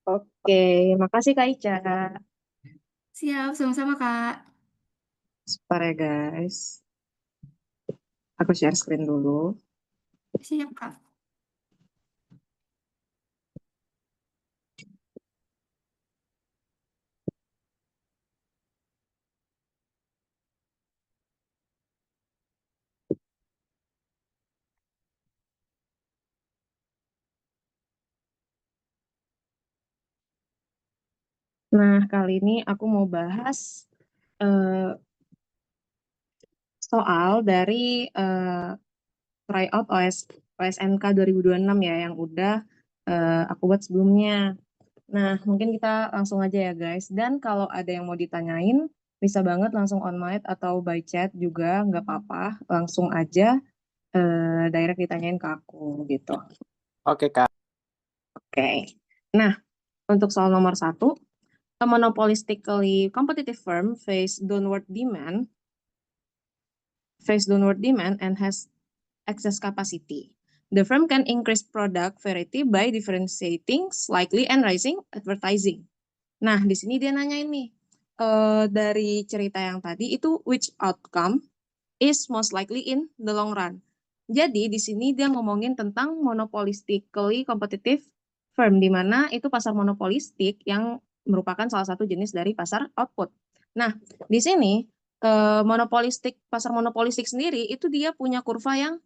Oke, makasih Kak Ica. Siap, sama-sama Kak. Sebentar ya guys. Aku share screen dulu. Siap Kak. Nah, kali ini aku mau bahas eh, soal dari tryout OSNK 2026 ya, yang udah aku buat sebelumnya. Nah, mungkin kita langsung aja ya guys. Dan kalau ada yang mau ditanyain, bisa banget langsung on mic atau by chat juga, nggak apa-apa. Langsung aja direct ditanyain ke aku gitu. Oke, Kak. Oke. Nah, untuk soal nomor satu, a monopolistically competitive firm face downward demand and has excess capacity. The firm can increase product variety by differentiating slightly and raising advertising. Nah, di sini dia nanya ini dari cerita yang tadi itu which outcome is most likely in the long run. Jadi di sini dia ngomongin tentang monopolistically competitive firm, di mana itu pasar monopolistik yang merupakan salah satu jenis dari pasar output. Nah, di sini pasar monopolistik sendiri itu dia punya kurva yang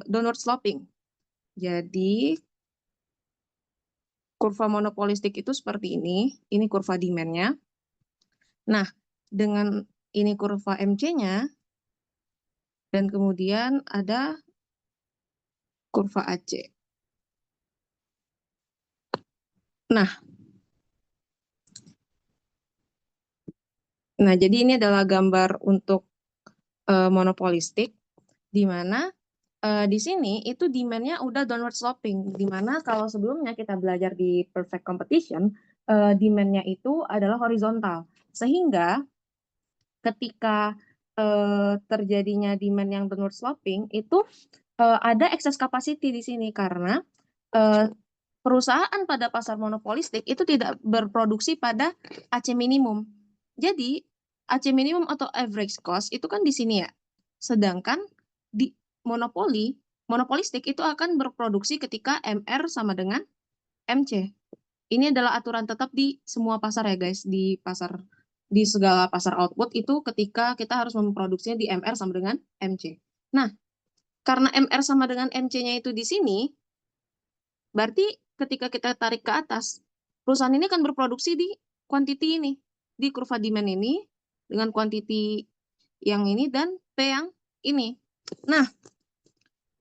downward sloping. Jadi kurva monopolistik itu seperti ini kurva demand-nya. Nah, dengan ini kurva MC-nya, dan kemudian ada kurva AC. Nah, jadi ini adalah gambar untuk monopolistik, di mana di sini itu demand-nya udah downward sloping, di mana kalau sebelumnya kita belajar di perfect competition, demand-nya itu adalah horizontal. Sehingga ketika terjadinya demand yang downward sloping, itu ada excess capacity di sini karena perusahaan pada pasar monopolistik itu tidak berproduksi pada AC minimum. Jadi AC minimum atau average cost itu kan di sini ya. Sedangkan di monopolistik itu akan berproduksi ketika MR sama dengan MC. Ini adalah aturan tetap di semua pasar ya guys, di segala pasar output itu ketika kita harus memproduksinya di MR sama dengan MC. Nah, karena MR sama dengan MC-nya itu di sini, berarti ketika kita tarik ke atas, perusahaan ini akan berproduksi di quantity ini, di kurva demand ini, dengan quantity yang ini dan P yang ini. Nah,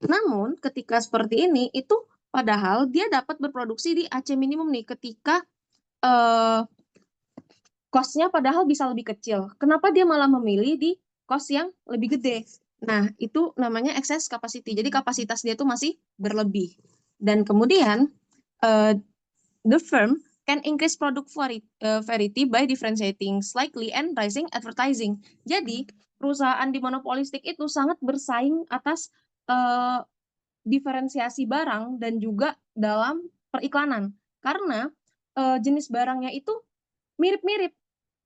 namun ketika seperti ini, itu padahal dia dapat berproduksi di AC minimum nih, ketika cost-nya padahal bisa lebih kecil. Kenapa dia malah memilih di cost yang lebih gede? Nah, itu namanya excess capacity. Jadi kapasitas dia tuh masih berlebih. Dan kemudian, the firm can increase product variety by differentiating slightly and raising advertising. Jadi, perusahaan di monopolistik itu sangat bersaing atas diferensiasi barang dan juga dalam periklanan. Karena jenis barangnya itu mirip-mirip.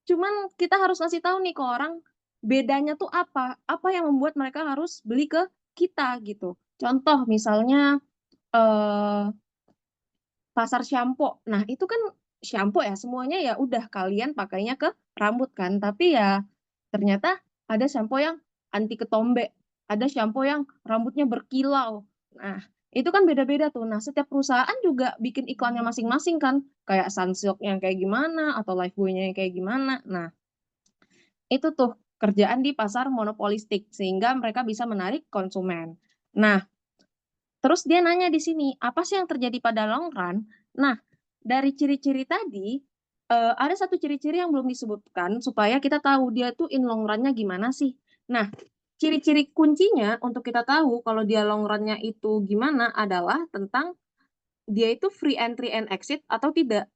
Cuman kita harus ngasih tahu nih ke orang bedanya tuh apa? Apa yang membuat mereka harus beli ke kita gitu. Contoh misalnya eh, pasar shampoo. Nah, itu kan shampoo ya, semuanya ya udah kalian pakainya ke rambut kan. Tapi ya ternyata ada shampoo yang anti ketombe, ada shampoo yang rambutnya berkilau. Nah, itu kan beda-beda tuh. Nah, setiap perusahaan juga bikin iklannya masing-masing kan. Kayak Sunsilk yang kayak gimana, atau Lifebuoy-nya yang kayak gimana. Nah, itu tuh kerjaan di pasar monopolistik, sehingga mereka bisa menarik konsumen. Nah, terus dia nanya di sini, apa sih yang terjadi pada long run? Nah, dari ciri-ciri tadi, ada satu ciri-ciri yang belum disebutkan supaya kita tahu dia tuh in long run-nya gimana sih. Nah, ciri-ciri kuncinya untuk kita tahu kalau dia long run-nya itu gimana adalah tentang dia itu free entry and exit atau tidak.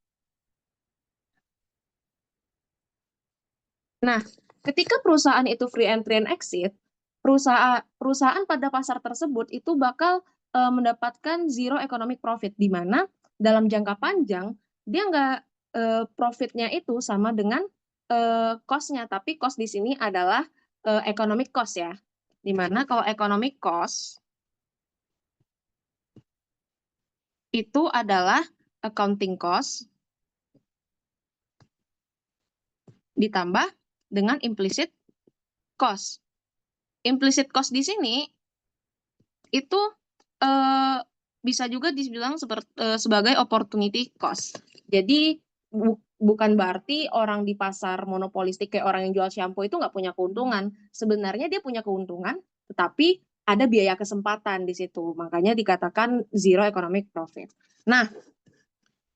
Nah, ketika perusahaan itu free entry and exit, perusahaan pada pasar tersebut itu bakal mendapatkan zero economic profit, di mana dalam jangka panjang dia nggak profitnya itu sama dengan cost-nya, tapi cost di sini adalah economic cost ya. Di mana kalau economic cost itu adalah accounting cost ditambah dengan implicit cost. Implicit cost di sini itu bisa juga dibilang sebagai opportunity cost. Jadi bukan berarti orang di pasar monopolistik kayak orang yang jual shampoo itu nggak punya keuntungan. Sebenarnya dia punya keuntungan, tetapi ada biaya kesempatan di situ. Makanya dikatakan zero economic profit. Nah,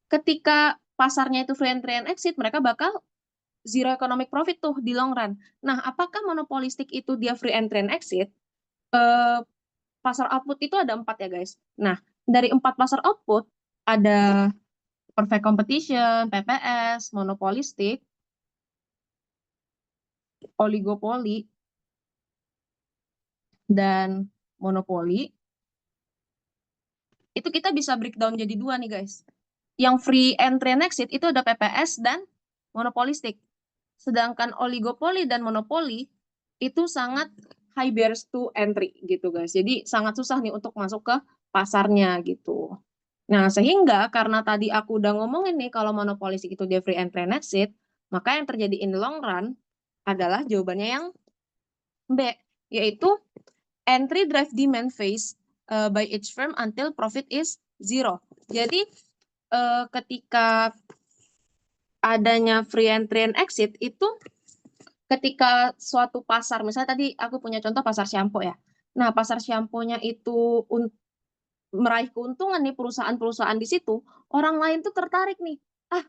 ketika pasarnya itu free entry and exit, mereka bakal zero economic profit tuh di long run. Nah, apakah monopolistik itu dia free entry and exit? Pasar output itu ada 4 ya guys. Nah, dari 4 pasar output ada perfect competition, PPS, monopolistik, oligopoli, dan monopoli. Itu kita bisa breakdown jadi 2 nih guys. Yang free entry and exit itu ada PPS dan monopolistik. Sedangkan oligopoli dan monopoli itu sangat high barriers to entry gitu guys. Jadi sangat susah nih untuk masuk ke pasarnya gitu. Nah, sehingga karena tadi aku udah ngomongin nih kalau monopolistik itu dia free entry and exit, maka yang terjadi in the long run adalah jawabannya yang B, yaitu entry drive demand phase by each firm until profit is zero. Jadi ketika adanya free entry and exit itu ketika suatu pasar, misalnya tadi aku punya contoh pasar shampoo ya. Nah, pasar shampoo-nya itu meraih keuntungan nih perusahaan-perusahaan di situ, orang lain tuh tertarik nih. Ah,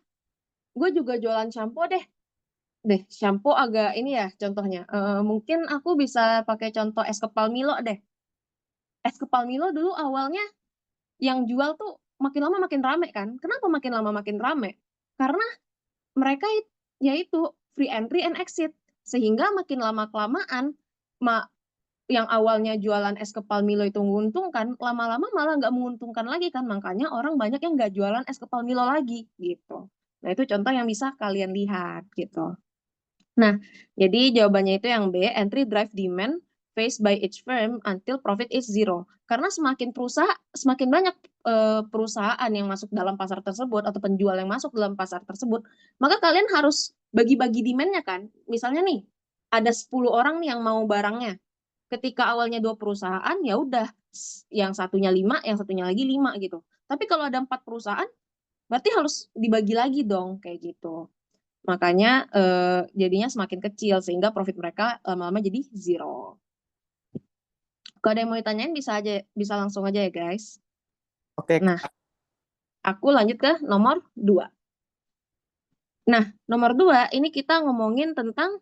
gue juga jualan shampoo deh. Shampoo agak ini ya contohnya. Mungkin aku bisa pakai contoh es kepal Milo deh. Es kepal Milo dulu awalnya yang jual tuh makin lama makin rame kan. Kenapa makin lama makin rame? Karena mereka yaitu free entry and exit. Sehingga makin lama kelamaan yang awalnya jualan es kepal Milo itu menguntungkan, lama-lama malah nggak menguntungkan lagi kan. Makanya orang banyak yang nggak jualan es kepal Milo lagi gitu. Nah, itu contoh yang bisa kalian lihat gitu. Nah, jadi jawabannya itu yang B, entry drive demand faced by each firm until profit is zero. Karena semakin banyak perusahaan yang masuk dalam pasar tersebut atau penjual yang masuk dalam pasar tersebut, maka kalian harus bagi-bagi demand-nya kan. Misalnya nih, ada 10 orang nih yang mau barangnya. Ketika awalnya 2 perusahaan, ya udah yang satunya 5, yang satunya lagi 5 gitu. Tapi kalau ada 4 perusahaan, berarti harus dibagi lagi dong kayak gitu. Makanya jadinya semakin kecil sehingga profit mereka lama-lama jadi zero. Kalau ada yang mau ditanyain bisa langsung aja ya guys. Oke, Nah, aku lanjut ke nomor 2. Nah, nomor 2 ini kita ngomongin tentang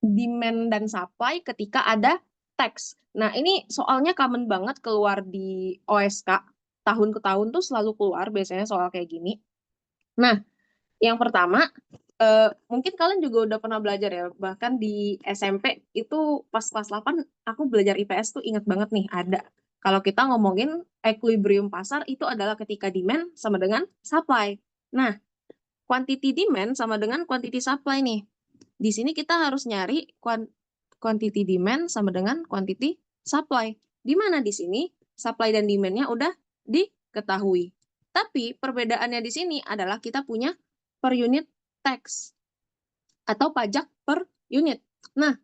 demand dan supply ketika ada tax. Nah, ini soalnya common banget keluar di OSK. Tahun ke tahun tuh selalu keluar biasanya soal kayak gini. Nah, yang pertama, mungkin kalian juga udah pernah belajar ya, bahkan di SMP itu pas kelas 8 aku belajar IPS tuh inget banget nih ada. Kalau kita ngomongin equilibrium pasar itu adalah ketika demand sama dengan supply. Nah, quantity demand sama dengan quantity supply nih. Di sini kita harus nyari quantity demand sama dengan quantity supply. Di mana di sini supply dan demand-nya udah diketahui. Tapi perbedaannya di sini adalah kita punya per unit tax atau pajak per unit. Nah,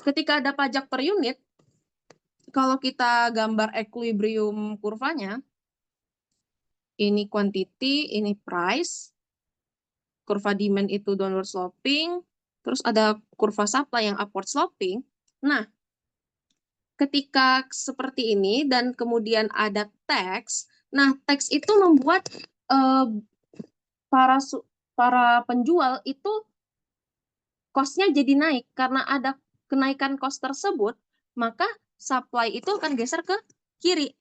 ketika ada pajak per unit, kalau kita gambar equilibrium kurvanya, ini quantity, ini price, kurva demand itu downward sloping, terus ada kurva supply yang upward sloping. Nah, ketika seperti ini dan kemudian ada tax, nah tax itu membuat para penjual itu cost-nya jadi naik. Karena ada kenaikan cost tersebut, maka supply itu akan geser ke kiri.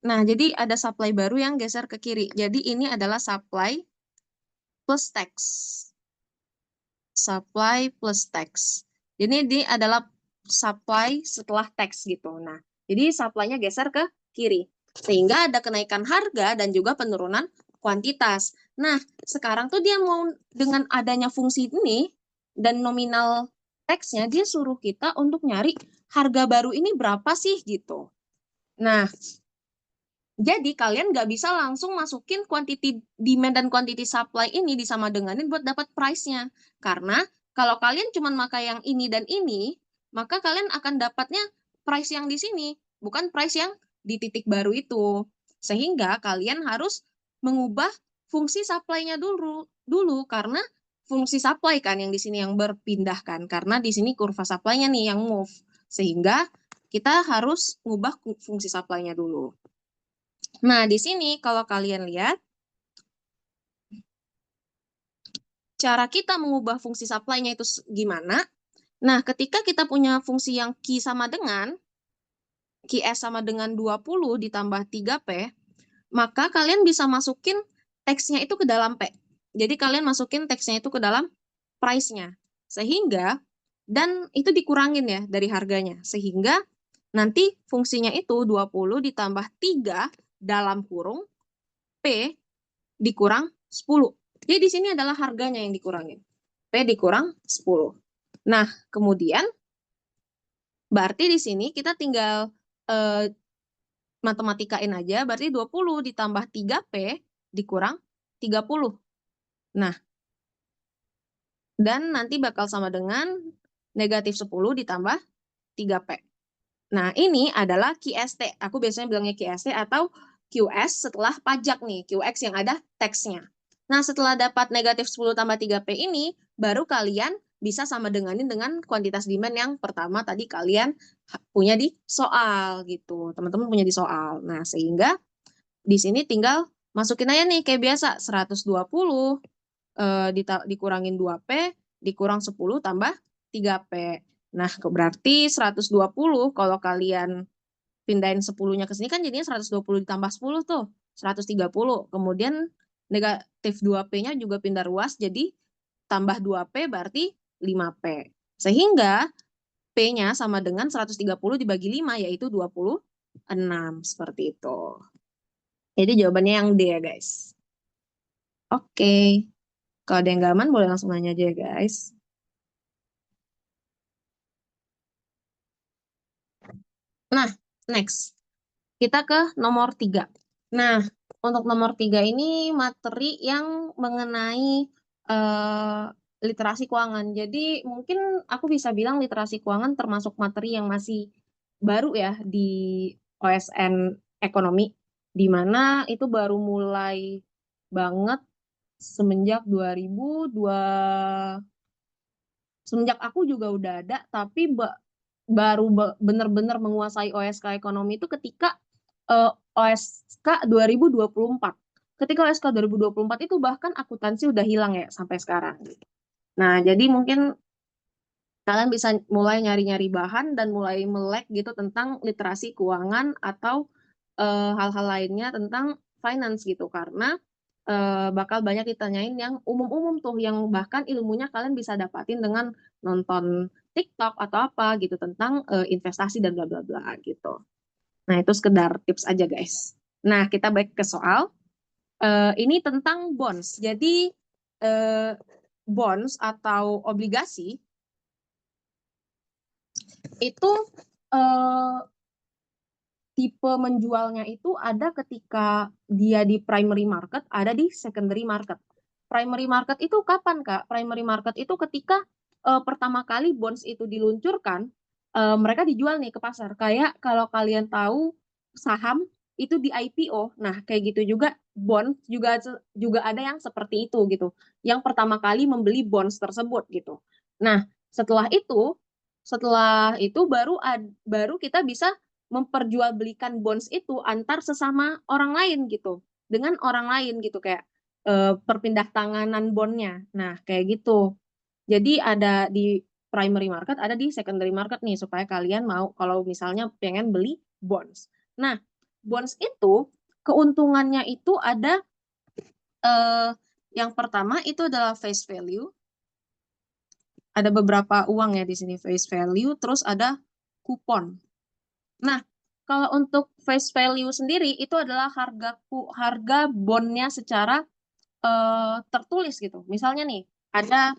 Nah, jadi ada supply baru yang geser ke kiri. Jadi ini adalah supply plus tax. Supply plus tax. Jadi ini adalah supply setelah tax gitu. Nah, Jadi supply-nya geser ke kiri. Sehingga ada kenaikan harga dan juga penurunan kuantitas. Nah, sekarang tuh dia mau dengan adanya fungsi ini dan nominal teksnya, dia suruh kita untuk nyari harga baru ini berapa sih gitu. Nah, jadi kalian nggak bisa langsung masukin quantity demand dan quantity supply ini disamadenganin buat dapat price-nya. Karena kalau kalian cuma pakai yang ini dan ini, maka kalian akan dapatnya price yang di sini, bukan price yang di titik baru itu. Sehingga kalian harus mengubah fungsi supply-nya dulu karena fungsi supply kan yang di sini yang berpindah kan. Karena di sini kurva supply-nya nih yang move. Sehingga kita harus mengubah fungsi supply-nya dulu. Nah, di sini kalau kalian lihat, cara kita mengubah fungsi supply-nya itu gimana? Nah, ketika kita punya fungsi yang Q sama dengan, QS sama dengan 20 ditambah 3P, maka kalian bisa masukin teksnya itu ke dalam P. Jadi kalian masukin teksnya itu ke dalam price-nya. Sehingga, dan itu dikurangin ya dari harganya. Sehingga nanti fungsinya itu 20 ditambah 3 dalam kurung P dikurang 10. Jadi di sini adalah harganya yang dikurangin. P dikurang 10. Nah, kemudian berarti di sini kita tinggal matematikain aja, berarti 20 ditambah 3P dikurang 30. Nah, dan nanti bakal sama dengan negatif 10 ditambah 3P. Nah, ini adalah QST. Aku biasanya bilangnya QST atau QS setelah pajak nih, QX yang ada teksnya. Nah, setelah dapat negatif 10 tambah 3P ini, baru kalian bisa sama denganin dengan kuantitas demand yang pertama tadi kalian punya di soal gitu. Teman-teman punya di soal. Nah, sehingga di sini tinggal masukin aja nih kayak biasa 120 dikurangin 2P dikurang 10 tambah 3P. Nah, berarti 120 kalau kalian pindahin 10-nya ke sini kan jadinya 120 ditambah 10 tuh, 130. Kemudian negatif 2P-nya juga pindah ruas jadi tambah 2P berarti 5P. Sehingga P-nya sama dengan 130 dibagi 5 yaitu 26 seperti itu. Jadi jawabannya yang D ya guys. Oke. Kalau ada yang gak aman boleh langsung nanya aja ya guys. Nah, next. Kita ke nomor 3. Nah, untuk nomor 3 ini materi yang mengenai literasi keuangan. Jadi mungkin aku bisa bilang literasi keuangan termasuk materi yang masih baru ya di OSN ekonomi, di mana itu baru mulai banget semenjak 2002, semenjak aku juga udah ada, tapi baru benar-benar menguasai OSK ekonomi itu ketika OSK 2024. Ketika OSK 2024 itu bahkan akuntansi udah hilang ya sampai sekarang. Nah, jadi mungkin kalian bisa mulai nyari-nyari bahan dan mulai melek gitu tentang literasi keuangan atau hal-hal lainnya tentang finance gitu karena bakal banyak ditanyain yang umum-umum tuh yang bahkan ilmunya kalian bisa dapatin dengan nonton TikTok atau apa gitu tentang investasi dan bla bla bla gitu. Nah, itu sekedar tips aja guys. Nah, kita balik ke soal. Ini tentang bonds. Jadi bonds atau obligasi itu tipe menjualnya itu ada ketika dia di primary market, ada di secondary market. Primary market itu kapan, Kak? Primary market itu ketika pertama kali bonds itu diluncurkan, mereka dijual nih ke pasar. Kayak kalau kalian tahu saham itu di IPO. Nah, kayak gitu juga bonds juga ada yang seperti itu gitu. Yang pertama kali membeli bonds tersebut gitu. Nah, setelah itu baru kita bisa memperjualbelikan bonds itu antar sesama orang lain gitu dengan orang lain gitu kayak perpindah tanganan bondnya. Nah kayak gitu. Jadi ada di primary market, ada di secondary market nih supaya kalian mau kalau misalnya pengen beli bonds. Nah bonds itu keuntungannya itu ada yang pertama itu adalah face value. Ada beberapa uang ya di sini face value, terus ada kupon. Nah, Kalau untuk face value sendiri itu adalah harga bondnya secara tertulis gitu. Misalnya nih, ada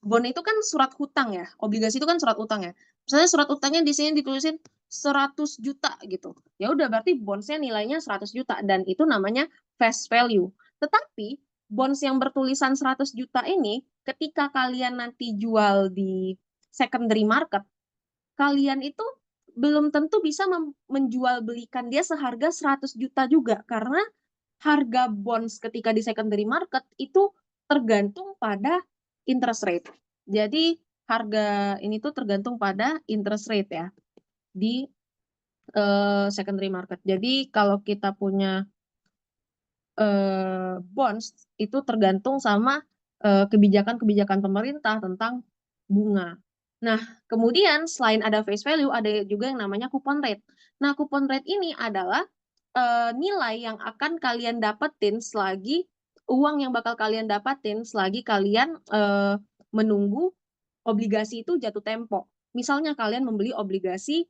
bond itu kan surat hutang ya, obligasi itu kan surat hutang ya. Misalnya surat hutangnya di sini ditulisin 100 juta gitu. Ya udah berarti bondsnya nilainya 100 juta dan itu namanya face value. Tetapi bonds yang bertulisan 100 juta ini ketika kalian nanti jual di secondary market, kalian itu belum tentu bisa menjual belikan dia seharga 100 juta juga karena harga bonds ketika di secondary market itu tergantung pada interest rate. Jadi harga ini tuh tergantung pada interest rate ya di secondary market. Jadi kalau kita punya bonds itu tergantung sama kebijakan-kebijakan pemerintah tentang bunga. Nah, kemudian selain ada face value, ada juga yang namanya coupon rate. Nah, coupon rate ini adalah nilai yang akan kalian dapetin selagi uang yang bakal kalian dapetin selagi kalian menunggu obligasi itu jatuh tempo. Misalnya kalian membeli obligasi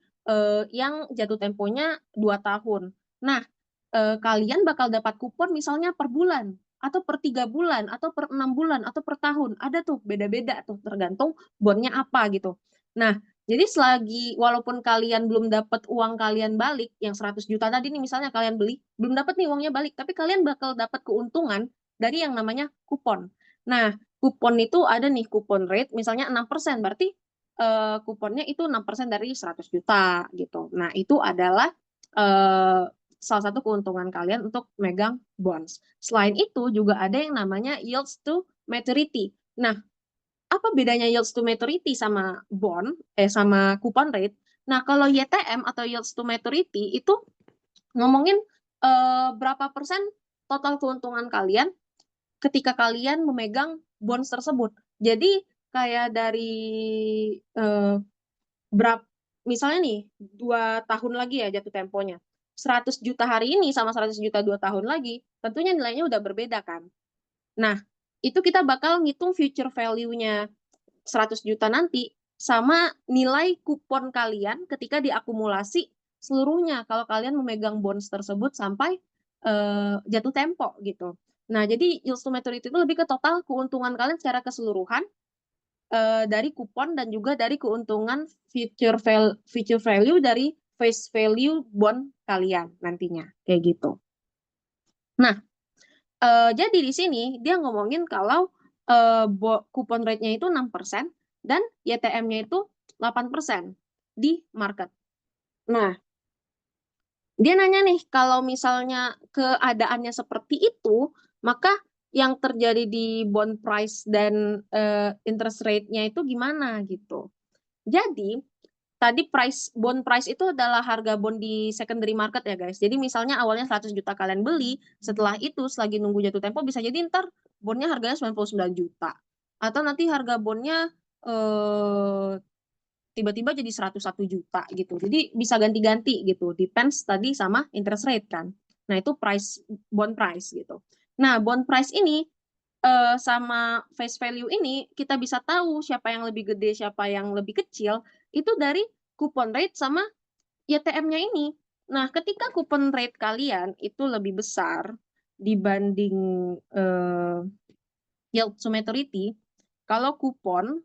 yang jatuh temponya 2 tahun. Nah, kalian bakal dapat kupon misalnya per bulan atau per 3 bulan atau per 6 bulan atau per tahun. Ada tuh beda-beda tuh tergantung bondnya apa gitu. Nah, jadi selagi walaupun kalian belum dapat uang kalian balik yang 100 juta tadi nih misalnya kalian beli, belum dapat nih uangnya balik, tapi kalian bakal dapat keuntungan dari yang namanya kupon. Nah, kupon itu ada nih kupon rate misalnya 6%, berarti kuponnya itu 6% dari 100 juta gitu. Nah, itu adalah salah satu keuntungan kalian untuk megang bonds. Selain itu juga ada yang namanya yields to maturity. Nah, apa bedanya yields to maturity sama bond sama coupon rate? Nah, kalau YTM atau yields to maturity itu ngomongin berapa persen total keuntungan kalian ketika kalian memegang bonds tersebut. Jadi kayak dari berapa misalnya nih 2 tahun lagi ya jatuh temponya. 100 juta hari ini sama 100 juta 2 tahun lagi, tentunya nilainya udah berbeda kan. Nah, itu kita bakal ngitung future value-nya 100 juta nanti sama nilai kupon kalian ketika diakumulasi seluruhnya kalau kalian memegang bonds tersebut sampai jatuh tempo gitu. Nah, jadi yield to maturity itu lebih ke total keuntungan kalian secara keseluruhan dari kupon dan juga dari keuntungan future value dari face value bond kalian nantinya kayak gitu. Nah, jadi di sini dia ngomongin kalau kupon rate-nya itu 6% dan YTM-nya itu 8% di market. Nah, dia nanya nih, kalau misalnya keadaannya seperti itu, maka yang terjadi di bond price dan interest rate-nya itu gimana gitu. Jadi, tadi bond price itu adalah harga bond di secondary market ya guys. Jadi misalnya awalnya 100 juta kalian beli, setelah itu selagi nunggu jatuh tempo bisa jadi ntar bondnya harganya 99 juta. Atau nanti harga bondnya tiba-tiba jadi 101 juta gitu. Jadi bisa ganti-ganti gitu. Depends tadi sama interest rate kan. Nah itu bond price gitu. Nah bond price ini sama face value ini kita bisa tahu siapa yang lebih gede, siapa yang lebih kecil itu dari coupon rate sama YTM-nya ini. Nah, ketika coupon rate kalian itu lebih besar dibanding yield to maturity, kalau kupon,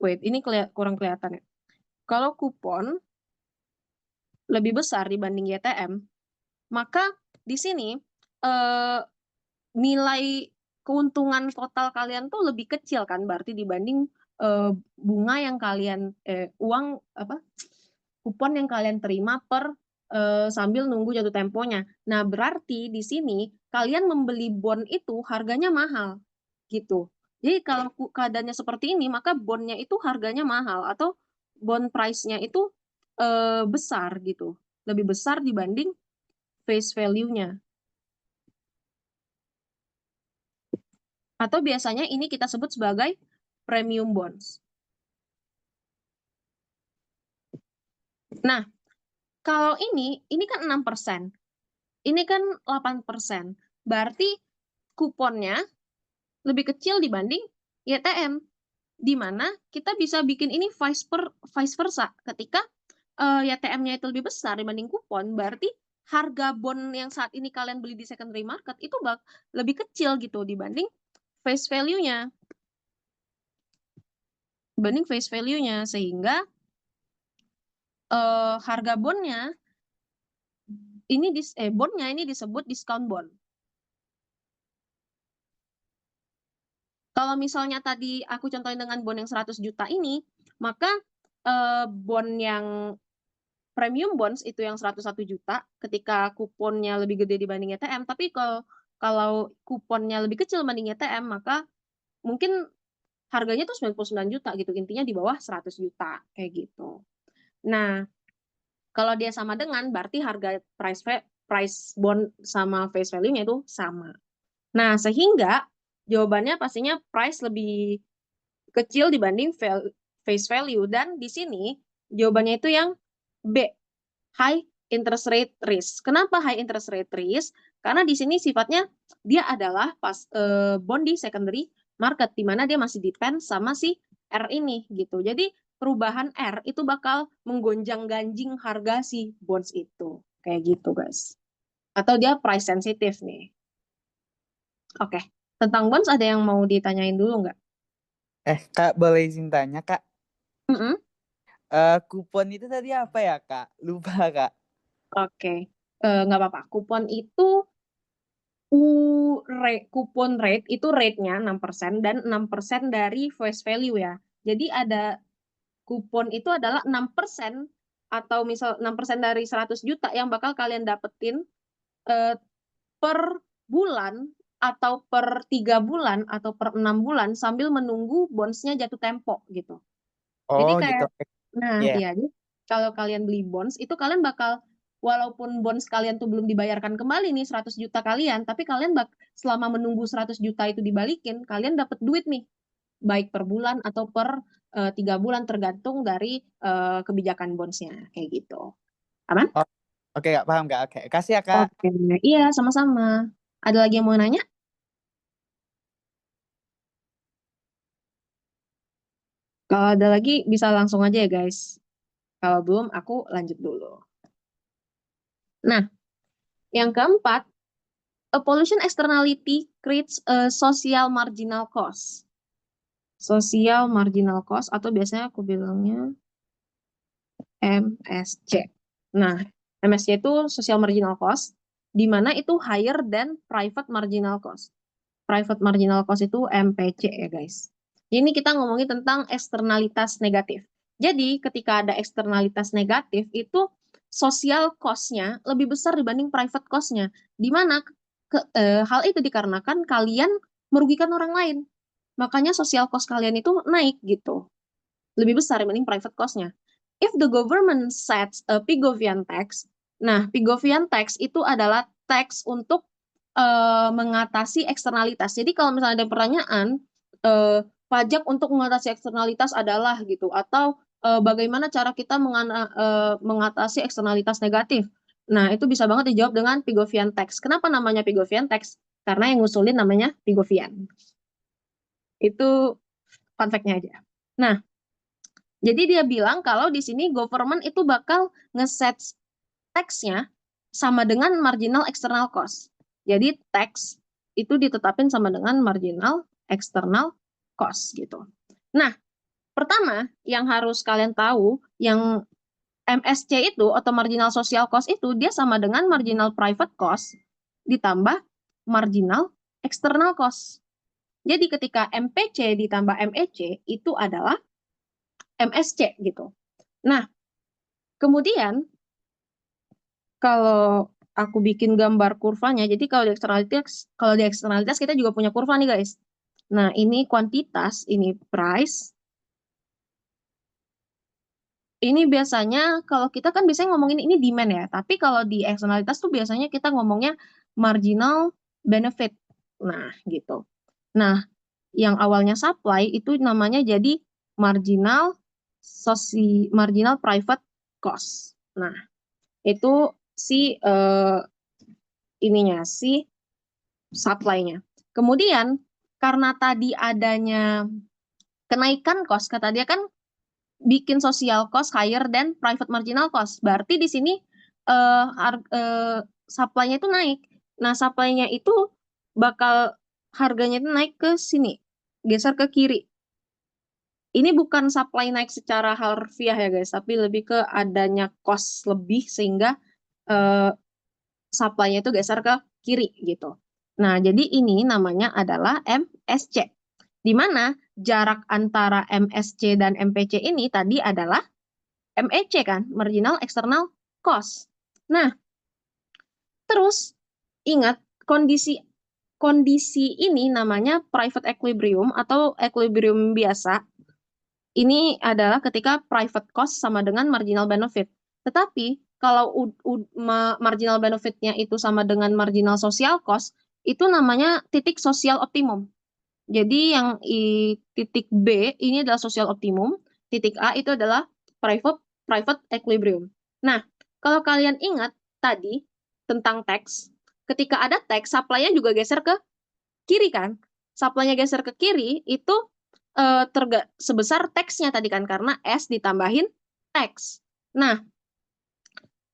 wait, ini kurang kelihatan ya. Kalau kupon lebih besar dibanding YTM, maka di sini nilai keuntungan total kalian tuh lebih kecil kan berarti dibanding bunga yang kalian uang apa kupon yang kalian terima per sambil nunggu jatuh temponya. Nah, berarti di sini kalian membeli bond itu harganya mahal gitu. Jadi kalau keadaannya seperti ini, maka bondnya itu harganya mahal atau bond price-nya itu besar gitu. Lebih besar dibanding face value-nya. Atau biasanya ini kita sebut sebagai premium bonds. Nah, kalau ini kan 6%. Ini kan 8%. Berarti kuponnya lebih kecil dibanding YTM. Di mana kita bisa bikin ini vice versa. Ketika YTM-nya itu lebih besar dibanding kupon, berarti harga bond yang saat ini kalian beli di secondary market itu lebih kecil gitu dibanding face value-nya. Sehingga harga bondnya ini bondnya ini disebut discount bond. Kalau misalnya tadi aku contohin dengan bond yang 100 juta ini, maka bond yang premium bonds itu yang 101 juta ketika kuponnya lebih gede dibanding YTM, tapi kalau kuponnya lebih kecil dibanding YTM, maka mungkin harganya tuh 99 juta gitu, intinya di bawah 100 juta kayak gitu. Nah, kalau dia sama dengan berarti harga price bond sama face value-nya itu sama. Nah, sehingga jawabannya pastinya price lebih kecil dibanding face value, dan di sini jawabannya itu yang B, high interest rate risk. Kenapa high interest rate risk? Karena di sini sifatnya dia adalah bond di secondary market, di mana dia masih depend sama si R ini gitu. Jadi perubahan R itu bakal menggonjang-ganjing harga si bonds itu. Kayak gitu guys. Atau dia price sensitive nih. Oke. Tentang bonds ada yang mau ditanyain dulu nggak? Kak, boleh izin tanya, Kak? Mm-mm. Kupon itu tadi apa ya, Kak? Lupa, Kak. Oke. Nggak apa-apa. Kupon itu kupon rate itu rate-nya 6% dan 6% dari face value ya. Jadi ada kupon itu adalah 6% atau misal 6% dari 100 juta yang bakal kalian dapetin per bulan atau per 3 bulan atau per 6 bulan sambil menunggu bonds-nya jatuh tempo gitu. Jadi Oh, gitu. kayak, nah Ya. iya, jadi kalau kalian beli bonds itu kalian bakal, walaupun bonds kalian tuh belum dibayarkan kembali nih 100 juta kalian, tapi kalian selama menunggu 100 juta itu dibalikin, kalian dapat duit nih, baik per bulan atau per 3 bulan tergantung dari kebijakan bondsnya kayak gitu. Aman? Oh, oke, Kak. Paham, Kak. Oke. Kasih ya, Kak. Oke, iya sama-sama. Ada lagi yang mau nanya? Kalau ada lagi bisa langsung aja ya guys. Kalau belum aku lanjut dulu. Nah, yang keempat, a pollution externality creates a social marginal cost. Social marginal cost atau biasanya aku bilangnya MSC. Nah, MSC itu social marginal cost, di mana itu higher than private marginal cost. Private marginal cost itu MPC ya guys. Ini kita ngomongin tentang eksternalitas negatif. Jadi ketika ada eksternalitas negatif itu social cost-nya lebih besar dibanding private cost-nya. Di mana hal itu dikarenakan kalian merugikan orang lain. Makanya social cost kalian itu naik gitu. Lebih besar dibanding private cost-nya. If the government sets a Pigovian tax, nah Pigovian tax itu adalah tax untuk mengatasi eksternalitas. Jadi kalau misalnya ada pertanyaan, pajak untuk mengatasi eksternalitas adalah gitu, atau bagaimana cara kita mengatasi eksternalitas negatif. Nah, itu bisa banget dijawab dengan Pigovian tax. Kenapa namanya Pigovian tax? Karena yang ngusulin namanya Pigovian. Itu fun fact-nya aja. Nah, jadi dia bilang kalau di sini government itu bakal ngeset tax-nya sama dengan marginal external cost. Jadi tax itu ditetapin sama dengan marginal external cost gitu. Nah, pertama yang harus kalian tahu, yang MSC itu atau marginal social cost itu dia sama dengan marginal private cost ditambah marginal external cost. Jadi ketika MPC ditambah MEC itu adalah MSC gitu. Nah, kemudian kalau aku bikin gambar kurvanya, jadi kalau di eksternalitas kita juga punya kurva nih guys. Nah, ini kuantitas, ini price. Ini biasanya kalau kita kan biasanya ngomongin ini demand ya, tapi kalau di eksternalitas tuh biasanya kita ngomongnya marginal benefit. Nah, gitu. Nah, yang awalnya supply itu namanya jadi marginal private cost. Nah, itu si si supply-nya. Kemudian karena tadi adanya kenaikan cost, kata dia kan bikin social cost higher than private marginal cost. Berarti di sini supply-nya itu naik. Nah, supply-nya itu bakal harganya itu naik ke sini, geser ke kiri. Ini bukan supply naik secara harfiah ya guys, tapi lebih ke adanya cost lebih sehingga supply-nya itu geser ke kiri gitu. Nah, jadi ini namanya adalah MSC. Di mana jarak antara MSC dan MPC ini tadi adalah MEC kan, marginal external cost. Nah, terus ingat kondisi ini namanya private equilibrium atau equilibrium biasa. Ini adalah ketika private cost sama dengan marginal benefit. Tetapi kalau marginal benefitnya itu sama dengan marginal social cost, itu namanya titik social optimum. Jadi yang titik B ini adalah social optimum, titik A itu adalah private equilibrium. Nah, kalau kalian ingat tadi tentang tax, ketika ada tax, supply-nya juga geser ke kiri kan? Supply-nya geser ke kiri itu sebesar tax-nya tadi kan, karena S ditambahin tax. Nah,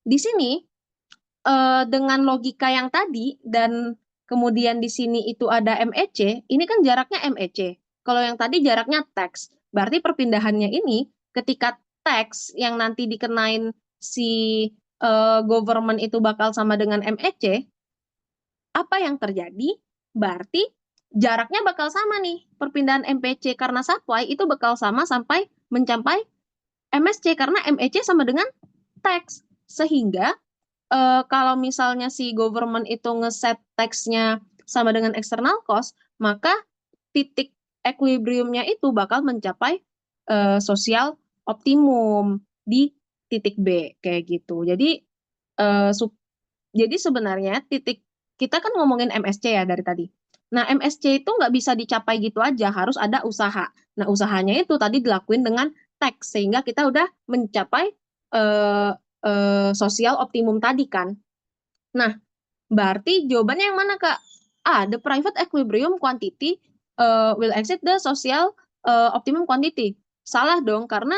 di sini dengan logika yang tadi dan kemudian di sini itu ada MEC, ini kan jaraknya MEC. Kalau yang tadi jaraknya tax, berarti perpindahannya ini ketika tax yang nanti dikenain si government itu bakal sama dengan MEC, apa yang terjadi? Berarti jaraknya bakal sama nih. Perpindahan MPC karena supply itu bakal sama sampai mencapai MSC karena MEC sama dengan tax. Sehingga kalau misalnya si government itu ngeset tax-nya sama dengan external cost, maka titik equilibrium-nya itu bakal mencapai social optimum di titik B kayak gitu. Jadi sebenarnya titik kita kan ngomongin MSC ya dari tadi. Nah, MSC itu nggak bisa dicapai gitu aja, harus ada usaha. Nah, usahanya itu tadi dilakuin dengan tax, sehingga kita udah mencapai sosial optimum tadi kan. Nah, berarti jawabannya yang mana, Kak? The private equilibrium quantity will exceed the social optimum quantity. Salah dong, karena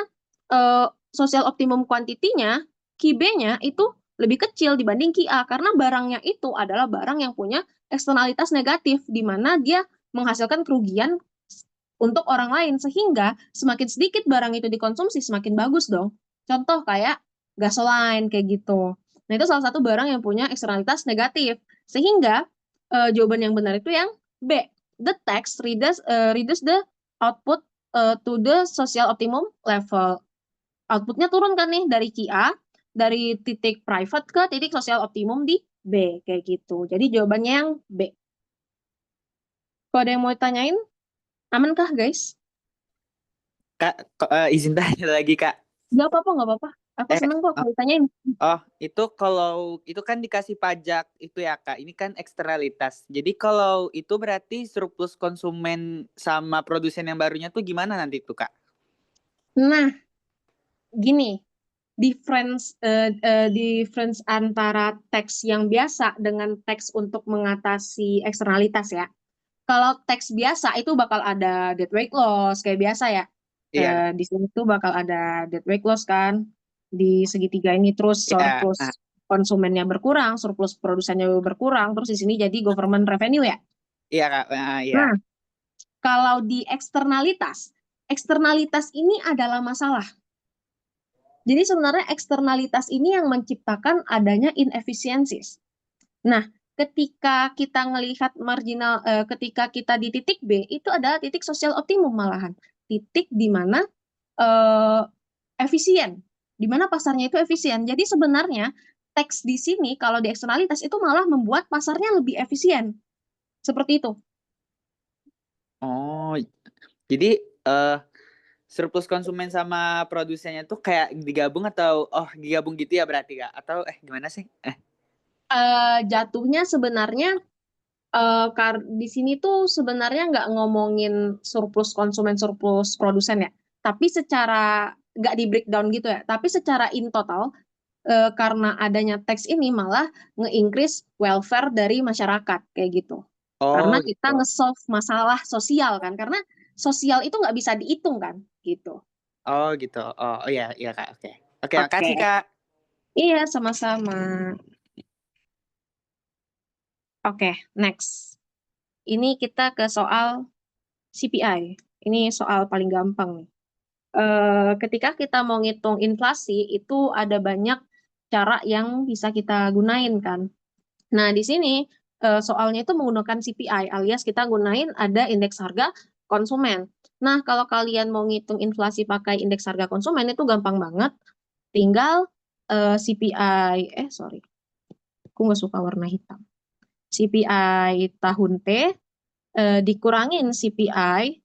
social optimum quantity-nya, QB-nya itu lebih kecil dibanding QA, karena barangnya itu adalah barang yang punya eksternalitas negatif, di mana dia menghasilkan kerugian untuk orang lain, sehingga semakin sedikit barang itu dikonsumsi, semakin bagus dong. Contoh kayak gasoline, kayak gitu. Nah, itu salah satu barang yang punya eksternalitas negatif. Sehingga jawaban yang benar itu yang B. The tax reduce the output to the social optimum level. Outputnya turun kan nih dari QA, dari titik private ke titik social optimum di B, kayak gitu. Jadi jawabannya yang B. Kalau ada yang mau ditanyain, amankah guys? Kak, izin tanya lagi, Kak. Nggak apa-apa, nggak apa-apa. Aku seneng kok kalau ditanyain. Itu kalau itu kan dikasih pajak itu ya, Kak. Ini kan eksternalitas. Jadi kalau itu berarti surplus konsumen sama produsen yang barunya tuh gimana nanti tuh, Kak? Nah, gini, difference antara teks yang biasa dengan teks untuk mengatasi eksternalitas ya. Kalau teks biasa itu bakal ada deadweight loss kayak biasa ya. Iya. Di sini tuh bakal ada deadweight loss kan di segitiga ini, terus Iya. surplus konsumennya berkurang, surplus produsennya berkurang, terus di sini jadi government revenue ya. Iya, Kak. Iya. Nah, kalau di eksternalitas ini adalah masalah. Jadi sebenarnya eksternalitas ini yang menciptakan adanya inefficiencies. Nah, ketika kita melihat marginal, ketika kita di titik B, itu adalah titik social optimum malahan. Titik di mana efisien, di mana pasarnya itu efisien. Jadi sebenarnya teks di sini kalau di eksternalitas itu malah membuat pasarnya lebih efisien. Seperti itu. Oh, jadi surplus konsumen sama produsennya tuh kayak digabung atau digabung gitu ya berarti, Kak? Atau gimana sih? Jatuhnya sebenarnya di sini tuh sebenarnya nggak ngomongin surplus konsumen, surplus produsen ya. Tapi secara nggak di breakdown gitu ya. Tapi secara in total karena adanya tax ini malah nge-increase welfare dari masyarakat kayak gitu. Oh, Karena kita gitu. nge-solve masalah sosial kan. Karena sosial itu nggak bisa dihitung kan gitu. Oh gitu. Oh iya iya Kak. Oke. Oke, Oke. makasih Kak. Iya, sama-sama. Oke, next. Ini kita ke soal CPI. Ini soal paling gampang nih. Ketika kita mau ngitung inflasi, itu ada banyak cara yang bisa kita gunain kan. Nah, di sini soalnya itu menggunakan CPI, alias kita gunain ada indeks harga konsumen. Nah, kalau kalian mau ngitung inflasi pakai indeks harga konsumen itu gampang banget. Tinggal CPI, sorry, aku nggak suka warna hitam. CPI tahun T dikurangin CPI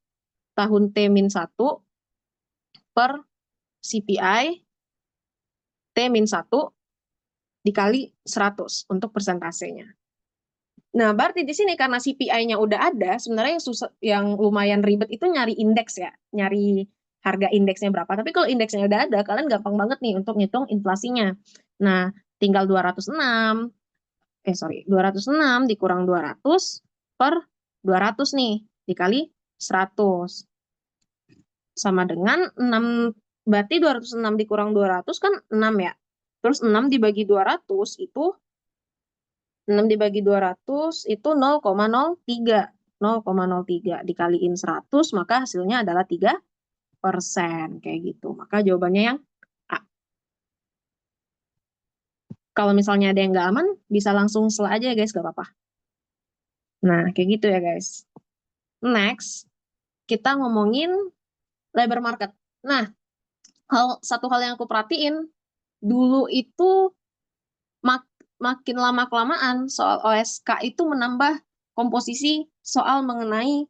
tahun T-1 per CPI T-1 dikali 100 untuk persentasenya. Nah, berarti di sini karena CPI-nya udah ada, sebenarnya yang lumayan ribet itu nyari indeks ya, nyari harga indeksnya berapa. Tapi kalau indeksnya udah ada, kalian gampang banget nih untuk ngitung inflasinya. Nah, tinggal 206 dikurang 200 per 200 nih, dikali 100. Sama dengan 6, berarti 206 dikurang 200 kan 6 ya. Terus 6 dibagi 200 itu 6 dibagi 200 itu 0,03. 0,03 dikaliin 100 maka hasilnya adalah 3% kayak gitu. Maka jawabannya yang A. Kalau misalnya ada yang nggak aman, bisa langsung selah aja ya guys, nggak apa-apa. Nah, kayak gitu ya guys. Next, kita ngomongin labor market. Nah, satu hal yang aku perhatiin, dulu itu makin lama-kelamaan soal OSK itu menambah komposisi soal mengenai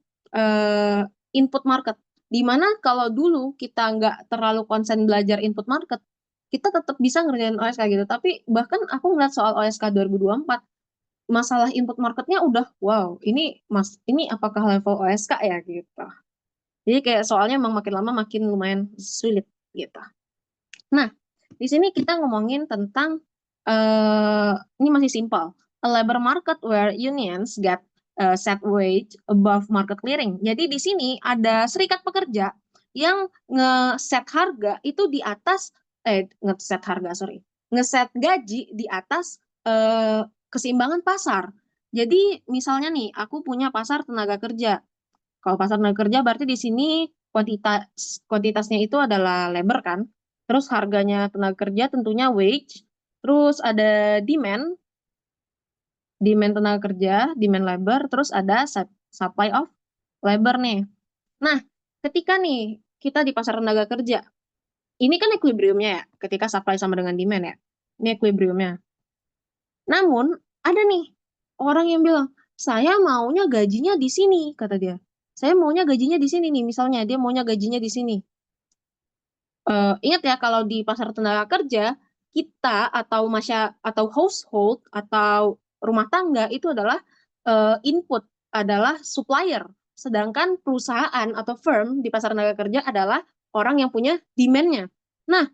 input market. Dimana kalau dulu kita nggak terlalu konsen belajar input market, kita tetap bisa ngerjain OSK gitu. Tapi bahkan aku ngeliat soal OSK 2024, masalah input marketnya udah wow, ini apakah level OSK ya gitu. Jadi kayak soalnya emang makin lama makin lumayan sulit gitu. Nah, di sini kita ngomongin tentang ini masih simpel. A labor market where unions get set wage above market clearing. Jadi di sini ada serikat pekerja yang ngeset harga itu di atas ngeset gaji di atas keseimbangan pasar. Jadi misalnya nih, aku punya pasar tenaga kerja. Kalau pasar tenaga kerja berarti di sini kuantitasnya itu adalah labor kan. Terus harganya tenaga kerja tentunya wage. Terus ada demand tenaga kerja, demand labor, terus ada supply of labor nih. Nah, ketika nih kita di pasar tenaga kerja, ini kan equilibriumnya ya, ketika supply sama dengan demand ya. Ini equilibriumnya. Namun, ada nih orang yang bilang, saya maunya gajinya di sini, kata dia. Saya maunya gajinya di sini nih, misalnya dia maunya gajinya di sini. Ingat ya, kalau di pasar tenaga kerja, kita atau household atau rumah tangga itu adalah input, adalah supplier. Sedangkan perusahaan atau firm di pasar tenaga kerja adalah orang yang punya demand-nya. Nah,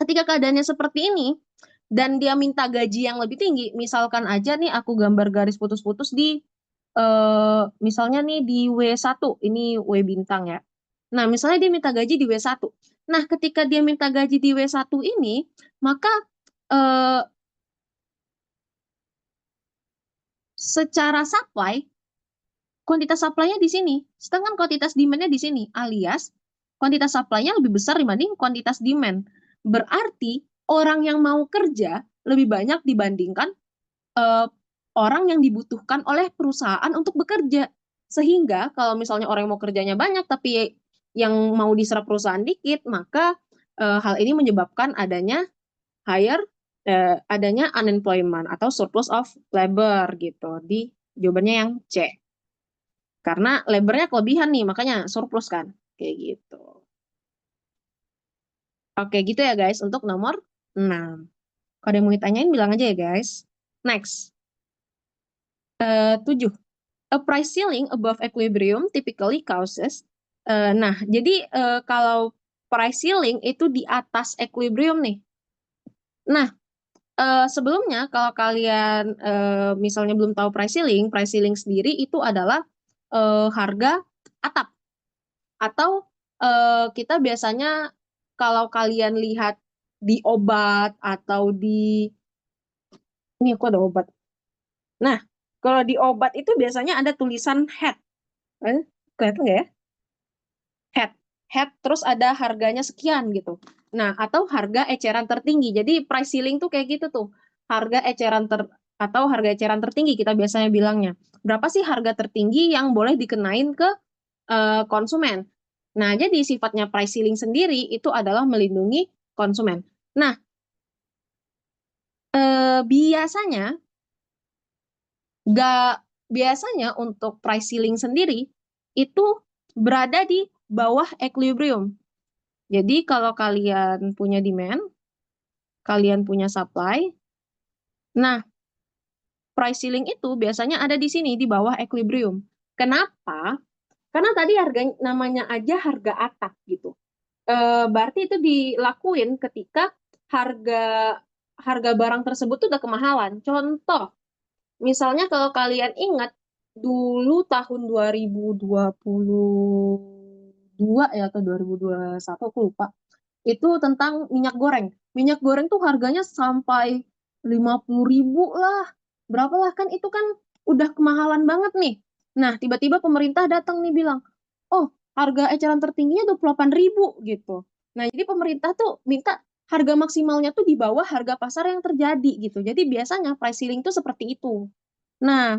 ketika keadaannya seperti ini, dan dia minta gaji yang lebih tinggi, misalkan aja nih aku gambar garis putus-putus di, misalnya nih di W1, ini W bintang ya. Nah, misalnya dia minta gaji di W1. Nah, ketika dia minta gaji di W1 ini, maka secara supply, kuantitas supply-nya di sini, sedangkan kuantitas demand-nya di sini, alias kuantitas supply-nya lebih besar dibanding kuantitas demand. Berarti orang yang mau kerja lebih banyak dibandingkan orang yang dibutuhkan oleh perusahaan untuk bekerja. Sehingga kalau misalnya orang yang mau kerjanya banyak tapi yang mau diserap perusahaan dikit, maka hal ini menyebabkan adanya adanya unemployment atau surplus of labor gitu. Di jawabannya yang C. Karena labornya kelebihan nih, makanya surplus kan. Kayak gitu. Oke, gitu ya guys untuk nomor 6. Kalau ada yang mau ditanyain bilang aja ya guys. Next. 7. A price ceiling above equilibrium typically causes. Nah, jadi kalau price ceiling itu di atas equilibrium nih. Nah, sebelumnya kalau kalian misalnya belum tahu price ceiling sendiri itu adalah harga atap. Atau kita biasanya kalau kalian lihat di obat atau di ini aku ada obat. Nah, kalau di obat itu biasanya ada tulisan head. Kelihatan nggak ya? Head, terus ada harganya sekian gitu. Nah, atau harga eceran tertinggi. Jadi price ceiling tuh kayak gitu tuh. Harga eceran atau harga eceran tertinggi kita biasanya bilangnya. Berapa sih harga tertinggi yang boleh dikenain ke konsumen? Nah, jadi sifatnya price ceiling sendiri itu adalah melindungi konsumen. Nah, biasanya untuk price ceiling sendiri itu berada di bawah equilibrium. Jadi kalau kalian punya demand, kalian punya supply, nah price ceiling itu biasanya ada di sini di bawah equilibrium. Kenapa? Karena tadi namanya aja harga atak gitu. Berarti itu dilakuin ketika harga barang tersebut tuh udah kemahalan. Contoh, misalnya kalau kalian ingat dulu tahun 2022 ya atau 2021 aku lupa. Itu tentang minyak goreng. Minyak goreng tuh harganya sampai 50.000 lah. Berapa lah kan itu kan udah kemahalan banget nih. Nah, tiba-tiba pemerintah datang nih bilang, "Oh, harga eceran tertingginya 28.000 gitu." Nah, jadi pemerintah tuh minta harga maksimalnya tuh di bawah harga pasar yang terjadi gitu. Jadi biasanya price ceiling tuh seperti itu. Nah,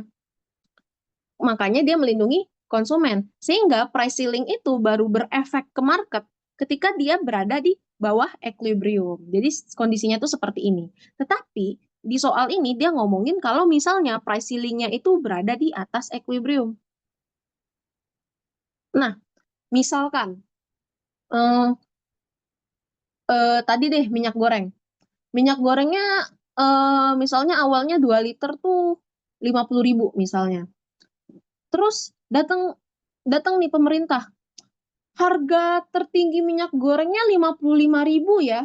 makanya dia melindungi konsumen. Sehingga price ceiling itu baru berefek ke market ketika dia berada di bawah equilibrium. Jadi kondisinya tuh seperti ini. Tetapi di soal ini dia ngomongin kalau misalnya price ceiling-nya itu berada di atas equilibrium. Nah, misalkan eh, tadi deh minyak goreng. Minyak gorengnya misalnya awalnya 2 liter tuh 50.000 misalnya. Terus datang nih pemerintah, harga tertinggi minyak gorengnya 55.000 ya.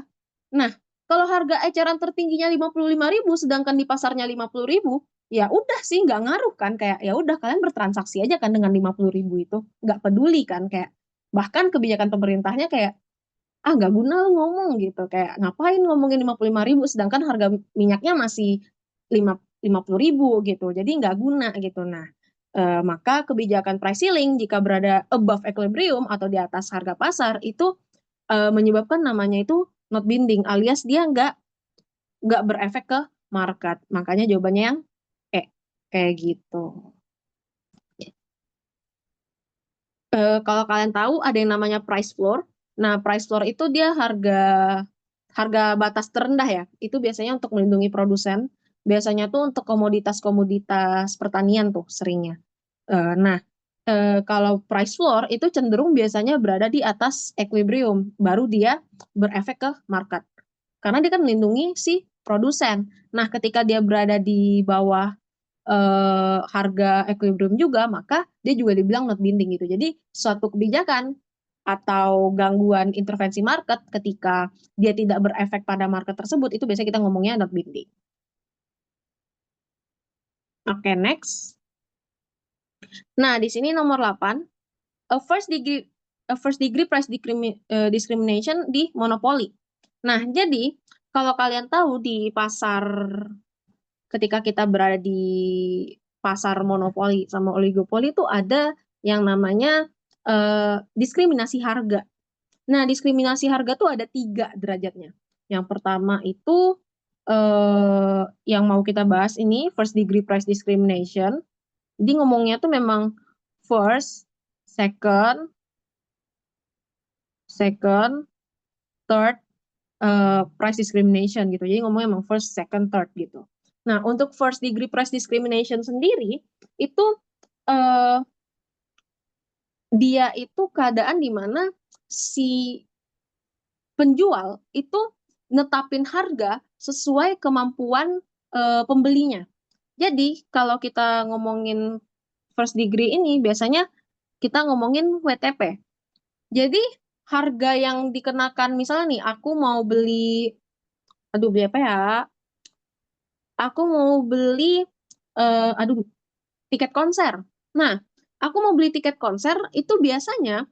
Nah, kalau harga eceran tertingginya 55.000 sedangkan di pasarnya 50.000, ya udah sih nggak ngaruh kan, kayak ya udah kalian bertransaksi aja kan dengan 50.000 itu. Nggak peduli kan, kayak bahkan kebijakan pemerintahnya kayak nggak guna lu ngomong gitu, kayak ngapain ngomongin 55.000 sedangkan harga minyaknya masih 50.000 gitu, jadi nggak guna gitu. Nah, maka kebijakan price ceiling jika berada above equilibrium atau di atas harga pasar itu menyebabkan namanya itu not binding, alias dia nggak berefek ke market. Makanya jawabannya yang kayak gitu. Kalau kalian tahu ada yang namanya price floor. Nah, price floor itu dia harga batas terendah ya. Itu biasanya untuk melindungi produsen. Biasanya tuh untuk komoditas-komoditas pertanian tuh seringnya. Nah, kalau price floor itu cenderung biasanya berada di atas equilibrium, baru dia berefek ke market. Karena dia kan melindungi si produsen. Nah, ketika dia berada di bawah harga equilibrium juga, maka dia juga dibilang not binding gitu. Jadi suatu kebijakan atau gangguan intervensi market ketika dia tidak berefek pada market tersebut, itu biasanya kita ngomongnya not binding. Oke, next. Nah, di sini nomor 8, a first degree price discrimination di monopoli. Nah, jadi kalau kalian tahu di pasar, ketika kita berada di pasar monopoli sama oligopoli itu ada yang namanya diskriminasi harga. Nah, diskriminasi harga tuh ada 3 derajatnya. Yang pertama itu yang mau kita bahas ini first degree price discrimination. Jadi ngomongnya tuh memang first, second, third, price discrimination gitu. Jadi ngomongnya emang first, second, third gitu. Nah, untuk first degree price discrimination sendiri itu dia itu keadaan di mana si penjual itu netapin harga sesuai kemampuan pembelinya. Jadi kalau kita ngomongin first degree ini biasanya kita ngomongin WTP. Jadi harga yang dikenakan misalnya nih aku mau beli apa ya? Aku mau beli tiket konser. Nah, aku mau beli tiket konser itu biasanya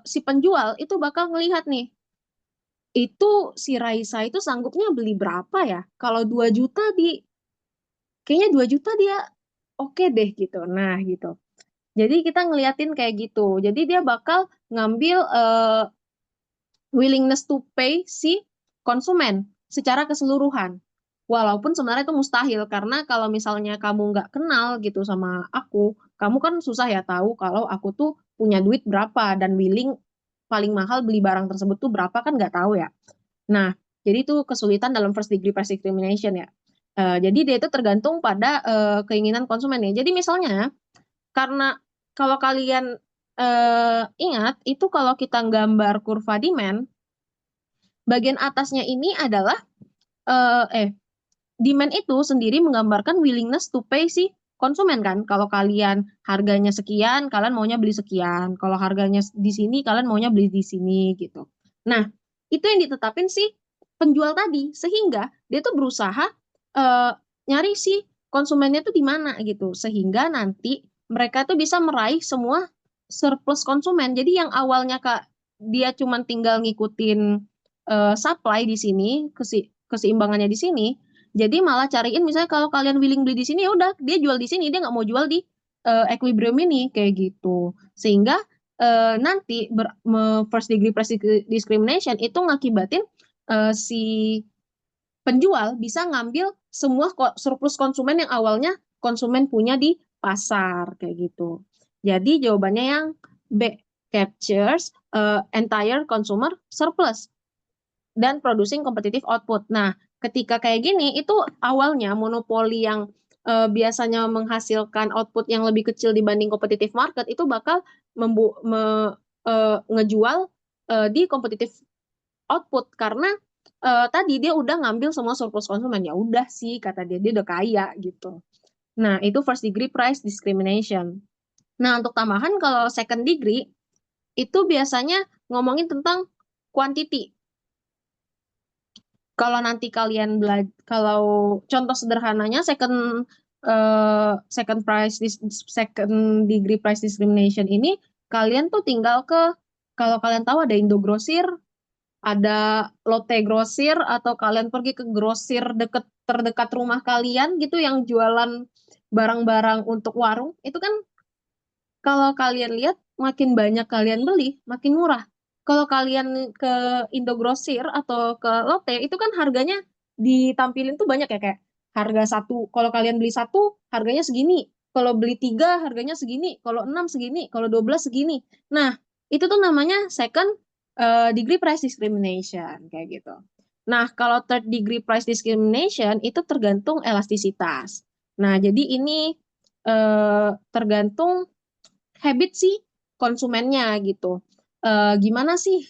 si penjual itu bakal ngelihat nih itu si Raisa itu sanggupnya beli berapa ya? Kalau 2 juta kayaknya 2 juta dia oke deh gitu. Nah gitu. Jadi kita ngeliatin kayak gitu. Jadi dia bakal ngambil willingness to pay si konsumen secara keseluruhan. Walaupun sebenarnya itu mustahil karena kalau misalnya kamu nggak kenal gitu sama aku, kamu kan susah ya tahu kalau aku tuh punya duit berapa dan willing paling mahal beli barang tersebut tuh berapa kan nggak tahu ya. Nah, jadi itu kesulitan dalam first degree price discrimination ya. Jadi dia itu tergantung pada keinginan konsumen ya. Jadi misalnya karena kalau kalian ingat itu kalau kita gambar kurva demand, bagian atasnya ini adalah demand itu sendiri menggambarkan willingness to pay si konsumen kan. Kalau kalian harganya sekian, kalian maunya beli sekian. Kalau harganya di sini, kalian maunya beli di sini gitu. Nah, itu yang ditetapin si penjual tadi, sehingga dia tuh berusaha nyari si konsumennya tuh di mana gitu, sehingga nanti mereka tuh bisa meraih semua surplus konsumen. Jadi yang awalnya Kak dia cuma tinggal ngikutin supply di sini, keseimbangannya di sini, jadi malah cariin misalnya kalau kalian willing beli di sini ya udah dia jual di sini, dia nggak mau jual di equilibrium ini kayak gitu. Sehingga nanti first degree price discrimination itu ngakibatin si penjual bisa ngambil semua surplus konsumen yang awalnya konsumen punya di pasar kayak gitu. Jadi jawabannya yang B, captures entire consumer surplus dan producing competitive output. Nah, ketika kayak gini itu awalnya monopoli yang biasanya menghasilkan output yang lebih kecil dibanding competitive market itu bakal ngejual di competitive output karena tadi dia udah ngambil semua surplus konsumen. Ya udah sih kata dia udah kaya gitu. Nah, itu first degree price discrimination. Nah, untuk tambahan kalau second degree itu biasanya ngomongin tentang quantity. Kalau nanti kalian kalau contoh sederhananya second degree price discrimination ini kalian tuh tinggal kalau kalian tahu ada Indogrosir, ada Lotte Grosir atau kalian pergi ke grosir terdekat rumah kalian gitu yang jualan barang-barang untuk warung, itu kan kalau kalian lihat makin banyak kalian beli, makin murah. Kalau kalian ke Indogrosir atau ke Lotte itu kan harganya ditampilin tuh banyak ya kayak harga satu. Kalau kalian beli satu harganya segini. Kalau beli tiga harganya segini. Kalau 6 segini. Kalau 12 segini. Nah itu tuh namanya second degree price discrimination kayak gitu. Nah kalau third degree price discrimination itu tergantung elastisitas. Nah jadi ini tergantung habit sih konsumennya gitu. Gimana sih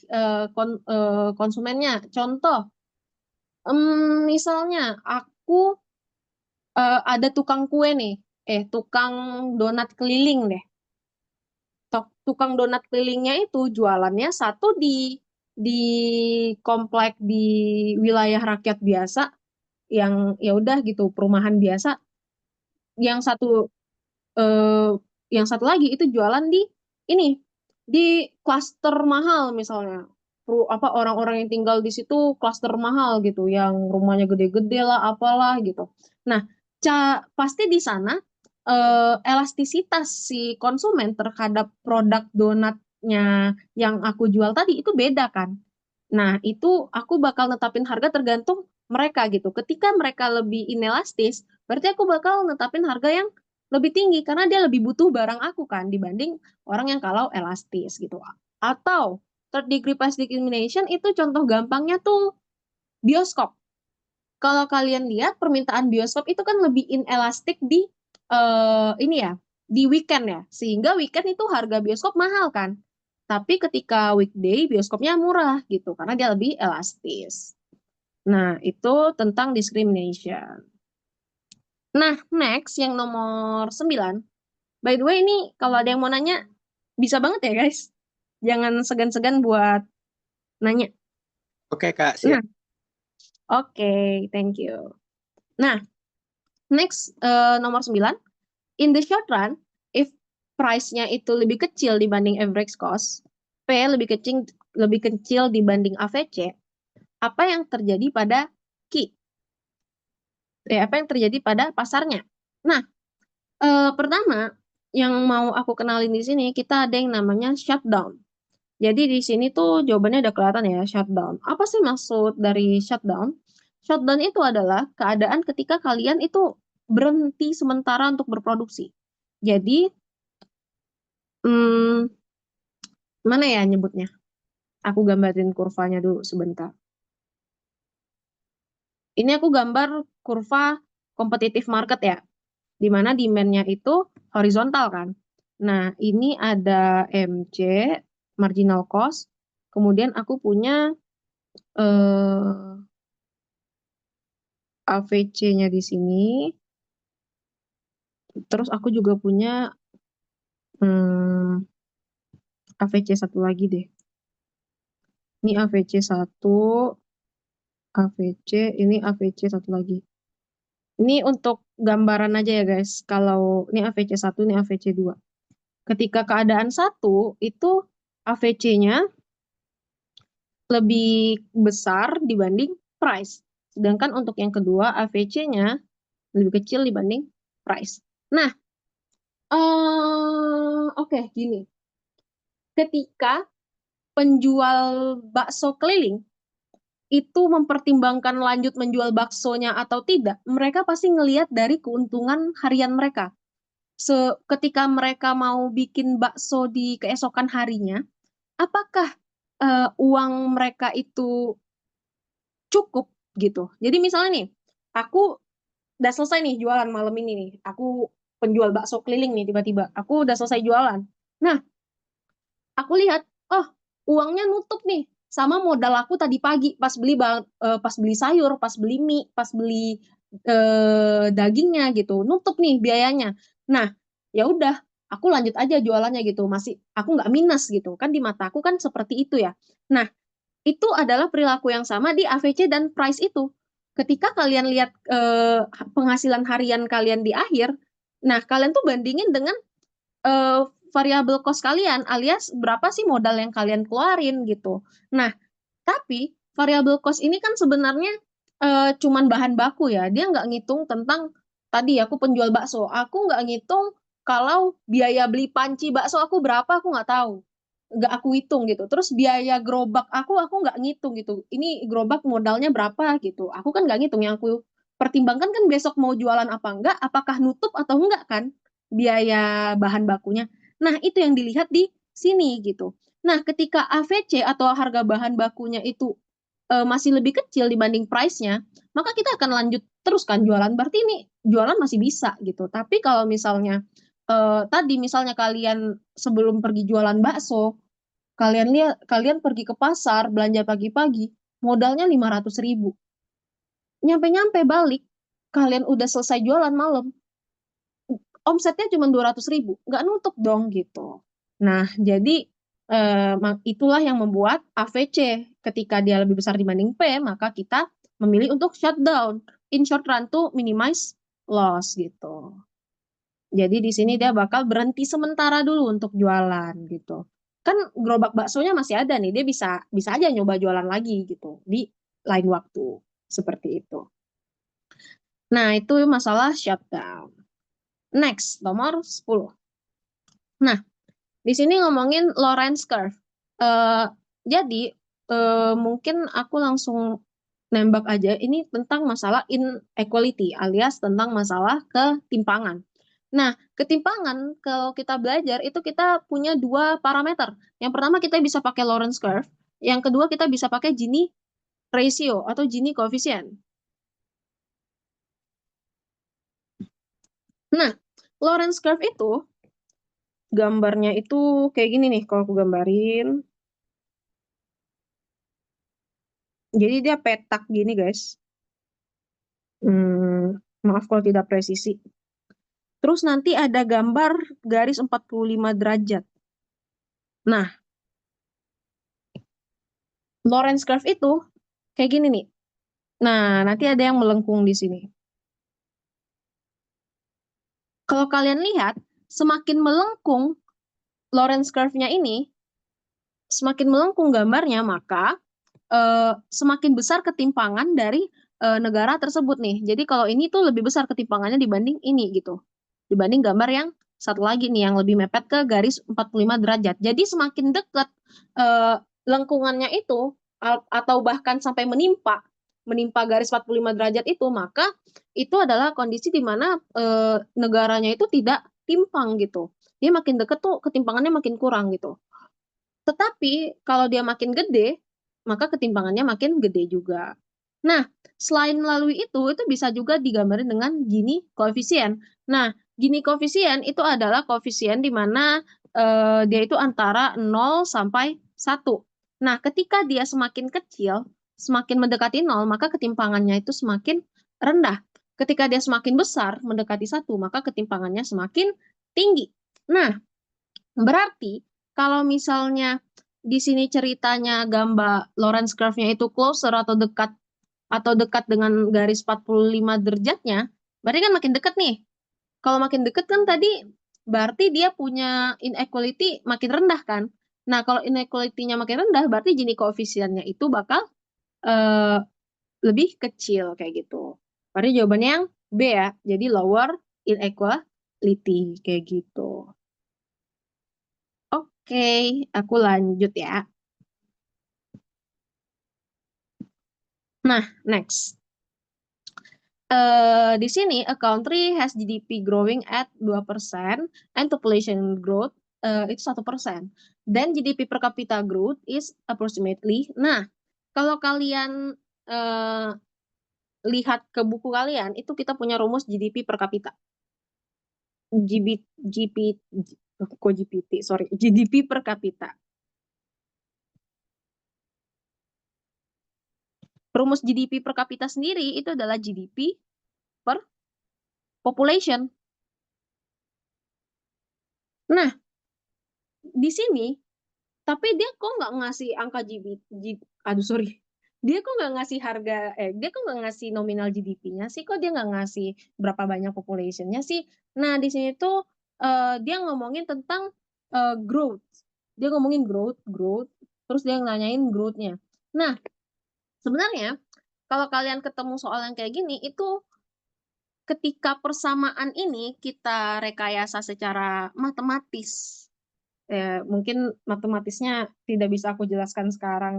konsumennya? Contoh, misalnya aku ada tukang kue nih, tukang donat keliling deh. Tukang donat kelilingnya itu jualannya satu di komplek di wilayah rakyat biasa yang ya udah gitu perumahan biasa. Yang satu eh, yang satu lagi itu jualan di ini di klaster mahal misalnya apa orang-orang yang tinggal di situ klaster mahal gitu yang rumahnya gede-gede lah apalah gitu. Nah, pasti di sana elastisitas si konsumen terhadap produk donatnya yang aku jual tadi itu beda kan. Nah, itu aku bakal netapin harga tergantung mereka gitu. Ketika mereka lebih inelastis, berarti aku bakal netapin harga yang lebih tinggi karena dia lebih butuh barang aku kan dibanding orang yang kalau elastis gitu. Atau third degree price discrimination itu contoh gampangnya tuh bioskop. Kalau kalian lihat permintaan bioskop itu kan lebih inelastik di ini ya, di weekend ya. Sehingga weekend itu harga bioskop mahal kan. Tapi ketika weekday bioskopnya murah gitu karena dia lebih elastis. Nah, itu tentang discrimination. Nah, next yang nomor 9. By the way, ini kalau ada yang mau nanya, bisa banget ya guys. Jangan segan-segan buat nanya. Oke, Kak, Nah, siap. oke, thank you. Nah, next nomor 9. In the short run, if price-nya itu lebih kecil dibanding average cost, P lebih kecil dibanding AVC, apa yang terjadi pada key. Apa yang terjadi pada pasarnya. Nah, pertama yang mau aku kenalin di sini, kita ada yang namanya shutdown. Jadi di sini tuh jawabannya udah kelihatan ya, shutdown. Apa sih maksud dari shutdown? Shutdown itu adalah keadaan ketika kalian itu berhenti sementara untuk berproduksi. Jadi, mana ya nyebutnya? Aku gambarin kurvanya dulu sebentar. Ini aku gambar kurva competitive market ya, di mana demand-nya itu horizontal kan. Nah, ini ada MC, marginal cost, kemudian aku punya AVC-nya di sini, terus aku juga punya AVC satu lagi deh. Ini AVC 1, AVC, ini AVC satu lagi. Ini untuk gambaran aja ya guys, kalau ini AVC 1, ini AVC 2. Ketika keadaan 1, itu AVC-nya lebih besar dibanding price. Sedangkan untuk yang kedua, AVC-nya lebih kecil dibanding price. Nah, oke, gini. Ketika penjual bakso keliling itu mempertimbangkan lanjut menjual baksonya atau tidak, mereka pasti ngelihat dari keuntungan harian mereka. Ketika mereka mau bikin bakso di keesokan harinya, apakah uang mereka itu cukup gitu. Jadi misalnya nih, aku udah selesai nih jualan malam ini nih. Aku penjual bakso keliling nih tiba-tiba. Aku udah selesai jualan. Nah, aku lihat, oh, uangnya nutup nih sama modal aku tadi pagi pas beli sayur, pas beli mie, pas beli dagingnya gitu. Nutup nih biayanya. Nah, ya udah, aku lanjut aja jualannya gitu. Masih aku nggak minus gitu. Kan di mata aku kan seperti itu ya. Nah, itu adalah perilaku yang sama di AVC dan price itu. Ketika kalian lihat penghasilan harian kalian di akhir, nah kalian tuh bandingin dengan variable cost kalian, alias berapa sih modal yang kalian keluarin gitu. Nah, tapi variable cost ini kan sebenarnya cuman bahan baku ya. Dia nggak ngitung tentang tadi aku penjual bakso. Aku nggak ngitung kalau biaya beli panci bakso aku berapa, aku nggak tahu. Nggak aku hitung gitu. Terus biaya gerobak aku nggak ngitung gitu. Ini gerobak modalnya berapa gitu. Aku kan nggak ngitung. Yang aku pertimbangkan kan besok mau jualan apa enggak, apakah nutup atau enggak kan biaya bahan bakunya. Nah, itu yang dilihat di sini gitu. Nah, ketika AVC atau harga bahan bakunya itu masih lebih kecil dibanding price-nya, maka kita akan lanjut terus kan jualan. Berarti ini jualan masih bisa gitu. Tapi kalau misalnya tadi misalnya kalian sebelum pergi jualan bakso, kalian pergi ke pasar belanja pagi-pagi, modalnya 500.000. Nyampe-nyampe balik, kalian udah selesai jualan malam, omsetnya cuma 200.000, nggak nutup dong gitu. Nah, jadi itulah yang membuat AVC ketika dia lebih besar dibanding P, maka kita memilih untuk shutdown in short run to minimize loss gitu. Jadi di sini dia bakal berhenti sementara dulu untuk jualan gitu. Kan gerobak baksonya masih ada nih, dia bisa aja nyoba jualan lagi gitu di lain waktu seperti itu. Nah, itu masalah shutdown. Next, nomor 10. Nah, di sini ngomongin Lorenz curve. Jadi mungkin aku langsung nembak aja ini tentang masalah inequality alias tentang masalah ketimpangan. Nah, ketimpangan kalau kita belajar itu kita punya dua parameter. Yang pertama kita bisa pakai Lorenz curve, yang kedua kita bisa pakai Gini ratio atau Gini coefficient. Nah, Lorenz curve itu gambarnya itu kayak gini nih kalau aku gambarin. Jadi dia petak gini guys. Maaf kalau tidak presisi. Terus nanti ada gambar garis 45 derajat. Nah, Lorenz curve itu kayak gini nih. Nah, nanti ada yang melengkung di sini. Kalau kalian lihat, semakin melengkung Lorenz curve-nya ini, semakin melengkung gambarnya, maka semakin besar ketimpangan dari negara tersebut nih. Jadi kalau ini tuh lebih besar ketimpangannya dibanding ini gitu. Dibanding gambar yang satu lagi nih yang lebih mepet ke garis 45 derajat. Jadi semakin dekat lengkungannya itu atau bahkan sampai menimpa garis 45 derajat itu, maka itu adalah kondisi di mana negaranya itu tidak timpang gitu. Dia makin dekat tuh ketimpangannya makin kurang gitu. Tetapi kalau dia makin gede, maka ketimpangannya makin gede juga. Nah, selain melalui itu bisa juga digambarin dengan Gini koefisien. Nah, Gini koefisien itu adalah koefisien di mana dia itu antara 0 sampai 1. Nah, ketika dia semakin kecil, semakin mendekati 0, maka ketimpangannya itu semakin rendah. Ketika dia semakin besar, mendekati 1, maka ketimpangannya semakin tinggi. Nah, berarti kalau misalnya di sini ceritanya gambar Lorentz curve-nya itu closer atau dekat dengan garis 45 derajatnya, berarti kan makin dekat nih. Kalau makin dekat kan tadi berarti dia punya inequality makin rendah kan. Nah, kalau inequality-nya makin rendah berarti Gini koefisiennya itu bakal lebih kecil kayak gitu. Berarti jawabannya yang B ya. Jadi lower inequality kayak gitu. Oke, aku lanjut ya. Nah, next. Di sini a country has GDP growing at 2% and population growth itu 1%. Dan GDP per kapita growth is approximately. Nah, kalau kalian lihat ke buku kalian, itu kita punya rumus GDP per kapita. GDP per kapita. Rumus GDP per kapita sendiri itu adalah GDP per population. Nah, di sini, tapi dia kok nggak ngasih angka dia kok nggak ngasih dia kok nggak ngasih nominal GDP-nya sih, kok dia nggak ngasih berapa banyak population-nya sih. Nah, di sini tuh dia ngomongin tentang growth. Dia ngomongin growth, terus dia nanyain growth-nya. Nah, sebenarnya kalau kalian ketemu soal yang kayak gini, itu ketika persamaan ini kita rekayasa secara matematis. Mungkin matematisnya tidak bisa aku jelaskan sekarang,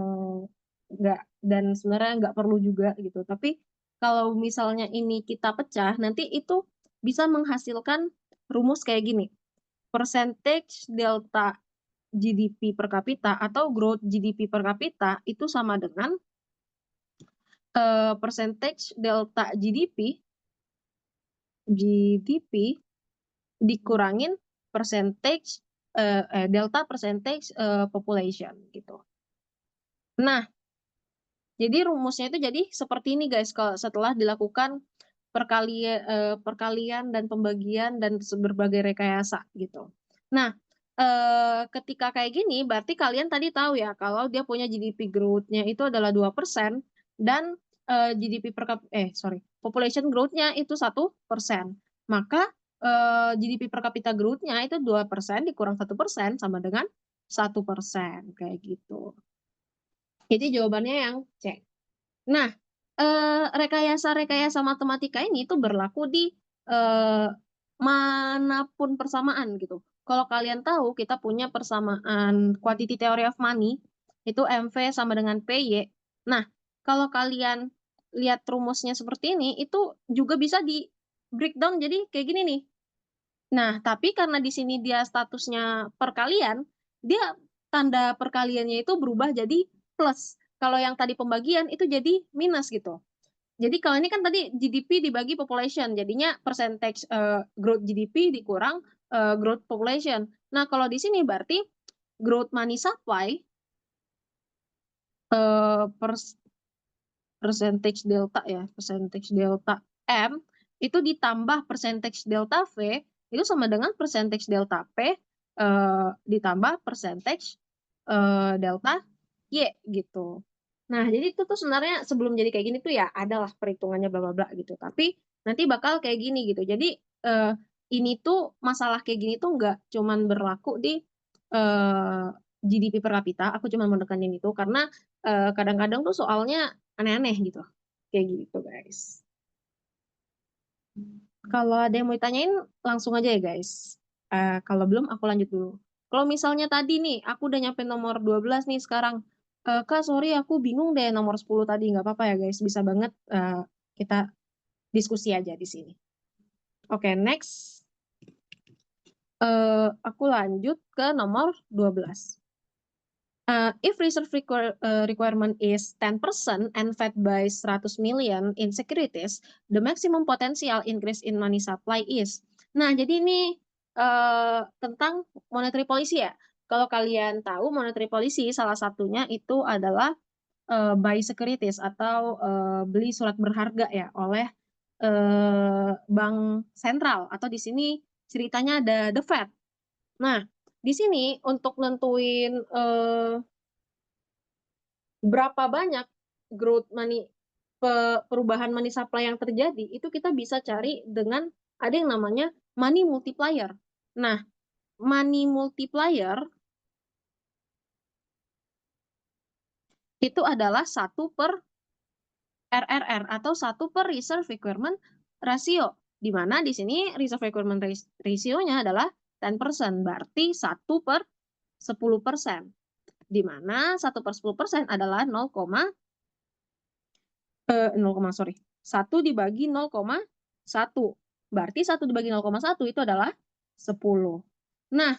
dan sebenarnya nggak perlu juga gitu. Tapi kalau misalnya ini kita pecah, nanti itu bisa menghasilkan rumus kayak gini. Percentage delta GDP per kapita atau growth GDP per kapita itu sama dengan percentage delta GDP dikurangin percentage delta percentage population gitu. Nah, jadi rumusnya itu jadi seperti ini guys, kalau setelah dilakukan perkalian dan pembagian dan berbagai rekayasa gitu. Nah, ketika kayak gini berarti kalian tadi tahu ya kalau dia punya GDP growth-nya itu adalah 2% dan GDP population growth-nya itu 1%. Maka GDP per kapita growth-nya itu 2% dikurang 1% sama dengan 1% kayak gitu. Jadi jawabannya yang C. Nah, rekayasa matematika ini tuh berlaku di manapun persamaan gitu. Kalau kalian tahu kita punya persamaan quantity theory of money itu MV sama dengan PY. Nah, kalau kalian lihat rumusnya seperti ini itu juga bisa di breakdown jadi kayak gini nih. Nah, tapi karena di sini dia statusnya perkalian, dia tanda perkaliannya itu berubah jadi plus. Kalau yang tadi pembagian itu jadi minus gitu. Jadi kalau ini kan tadi GDP dibagi population, jadinya percentage growth GDP dikurang growth population. Nah, kalau di sini berarti growth money supply percentage delta M itu ditambah percentage delta V itu sama dengan percentage delta P ditambah percentage delta Y gitu. Nah, jadi itu tuh sebenarnya sebelum jadi kayak gini tuh ya adalah perhitungannya bla bla bla gitu. Tapi nanti bakal kayak gini gitu. Jadi ini tuh masalah kayak gini tuh nggak cuman berlaku di GDP per kapita. Aku cuma menekanin itu karena kadang-kadang tuh soalnya aneh-aneh gitu. Kayak gitu, guys. Kalau ada yang mau ditanyain, langsung aja ya, guys. Kalau belum, aku lanjut dulu. Kalau misalnya tadi nih, aku udah nyampe nomor 12 nih sekarang. Kak, sorry aku bingung deh nomor 10 tadi. Nggak apa-apa ya, guys. Bisa banget kita diskusi aja di sini. Oke, next. Aku lanjut ke nomor 12. If reserve requirement is 10% and fed by 100 million in securities, the maximum potential increase in money supply is. Nah, jadi ini tentang monetary policy ya. Kalau kalian tahu monetary policy salah satunya itu adalah buy securities atau beli surat berharga ya oleh bank sentral atau di sini ceritanya ada the Fed. Nah, di sini untuk nentuin berapa banyak growth money perubahan money supply yang terjadi itu kita bisa cari dengan ada yang namanya money multiplier. Nah, money multiplier itu adalah 1 per RRR atau 1 per reserve requirement ratio, di mana di sini reserve requirement ratio-nya adalah 10%, berarti 1 per 10%, di mana 1 per 10% adalah 1 dibagi 0,1. Berarti 1 dibagi 0,1 itu adalah 10. Nah,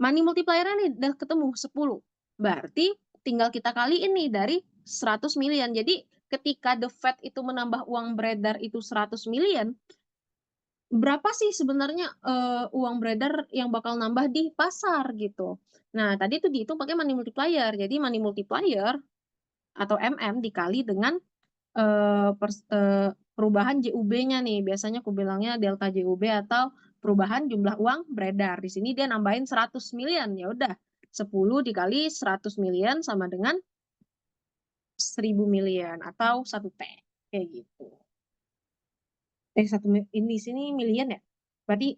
money multiplier-nya nih udah ketemu 10. Berarti tinggal kita kaliin nih dari 100 million. Jadi ketika the Fed itu menambah uang beredar itu 100 million, berapa sih sebenarnya uang beredar yang bakal nambah di pasar gitu. Nah, tadi itu dihitung pakai money multiplier. Jadi money multiplier atau MM dikali dengan perubahan JUB-nya nih. Biasanya aku bilangnya delta JUB atau perubahan jumlah uang beredar. Di sini dia nambahin 100 million. Ya udah, 10 dikali 100 million sama dengan 1000 million atau 1 T. Kayak gitu. Ini di sini million ya. Berarti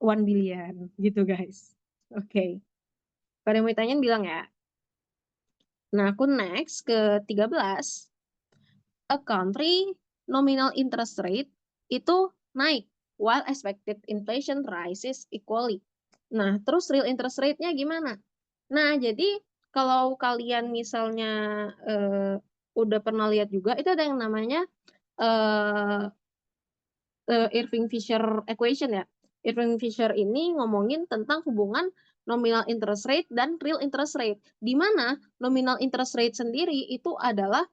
1 billion gitu, guys. Oke. Kalau yang mau ditanyain bilang ya. Nah, aku next ke 13. A country nominal interest rate itu naik while expected inflation rises equally. Nah, terus real interest rate-nya gimana? Nah, jadi kalau kalian misalnya udah pernah lihat juga, itu ada yang namanya Irving-Fisher equation ya. Irving-Fisher ini ngomongin tentang hubungan nominal interest rate dan real interest rate, di mana nominal interest rate sendiri itu adalah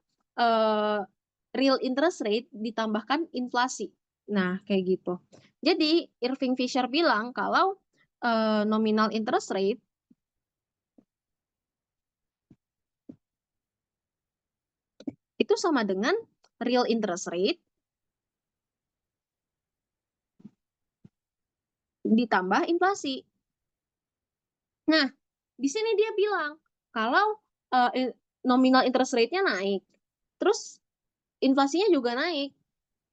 real interest rate ditambahkan inflasi. Nah, kayak gitu. Jadi, Irving-Fisher bilang kalau nominal interest rate itu sama dengan real interest rate ditambah inflasi. Nah, di sini dia bilang kalau nominal interest rate-nya naik, terus inflasinya juga naik,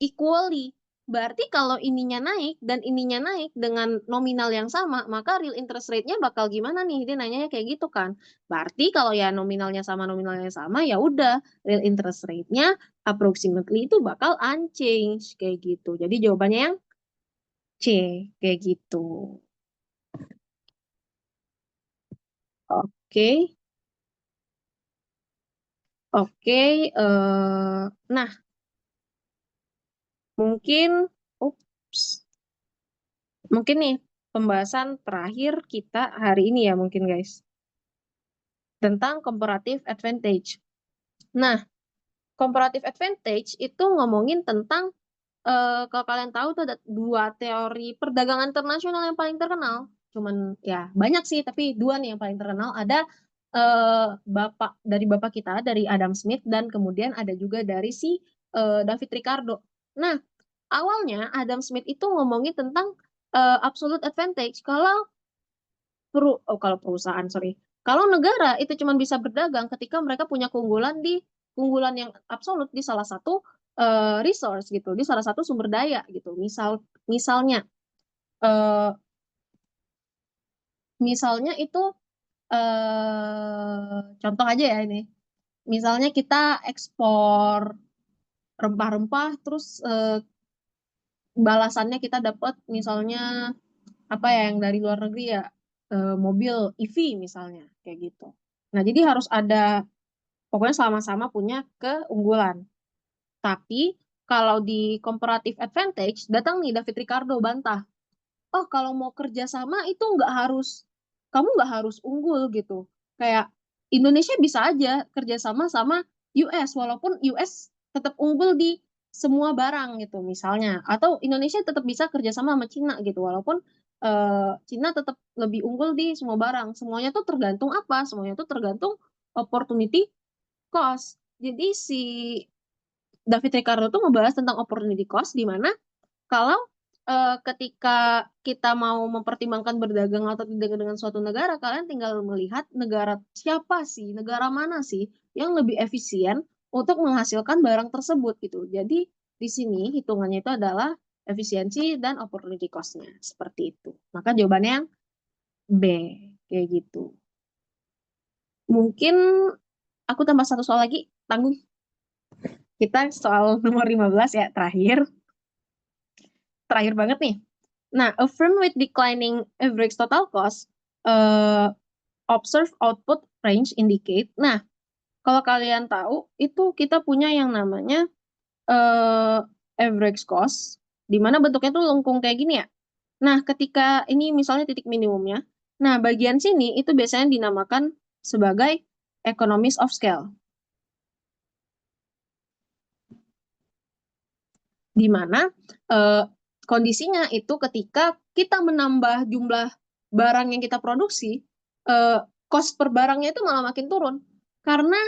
equally. Berarti kalau ininya naik dan ininya naik dengan nominal yang sama, maka real interest rate-nya bakal gimana nih? Dia nanyanya kayak gitu kan. Berarti kalau ya nominalnya sama, ya udah real interest rate-nya approximately itu bakal unchanged kayak gitu. Jadi jawabannya yang C kayak gitu. Oke. Oke, nah mungkin, mungkin nih pembahasan terakhir kita hari ini ya mungkin guys, tentang comparative advantage. Nah, comparative advantage itu ngomongin tentang, kalau kalian tahu tuh ada 2 teori perdagangan internasional yang paling terkenal, cuman ya banyak sih tapi 2 nih yang paling terkenal, ada dari bapak kita, dari Adam Smith dan kemudian ada juga dari si David Ricardo. Nah, awalnya Adam Smith itu ngomongin tentang absolute advantage kalau kalau negara itu cuma bisa berdagang ketika mereka punya keunggulan yang absolut di salah satu resource gitu, di salah satu sumber daya gitu. Misalnya itu contoh aja ya ini. Misalnya kita ekspor rempah-rempah, terus balasannya kita dapat misalnya apa ya yang dari luar negeri ya, mobil EV misalnya kayak gitu. Nah, jadi harus ada pokoknya sama-sama punya keunggulan. Tapi kalau di comparative advantage datang nih David Ricardo bantah, oh kalau mau kerja sama itu kamu nggak harus unggul gitu. Kayak Indonesia bisa aja kerja sama sama US walaupun US tetap unggul di semua barang gitu misalnya, atau Indonesia tetap bisa kerja sama sama Cina gitu walaupun Cina tetap lebih unggul di semua barang. Semuanya tuh tergantung apa? Semuanya tuh tergantung opportunity cost. Jadi si David Ricardo tuh ngebahas tentang opportunity cost di mana kalau ketika kita mau mempertimbangkan berdagang atau tidak dengan suatu negara, kalian tinggal melihat negara siapa sih, negara mana sih yang lebih efisien untuk menghasilkan barang tersebut gitu. Jadi di sini hitungannya itu adalah efisiensi dan opportunity cost-nya seperti itu. Maka jawabannya yang B kayak gitu. Mungkin aku tambah satu soal lagi, tanggung. Kita soal nomor 15 ya, terakhir banget nih. Nah, a firm with declining average total cost, observe output range indicate. Nah, kalau kalian tahu, itu kita punya yang namanya average cost, di mana bentuknya tuh lengkung kayak gini ya. Nah, ketika ini misalnya titik minimumnya, nah bagian sini itu biasanya dinamakan sebagai economies of scale. Di mana kondisinya itu ketika kita menambah jumlah barang yang kita produksi, cost per barangnya itu malah makin turun. Karena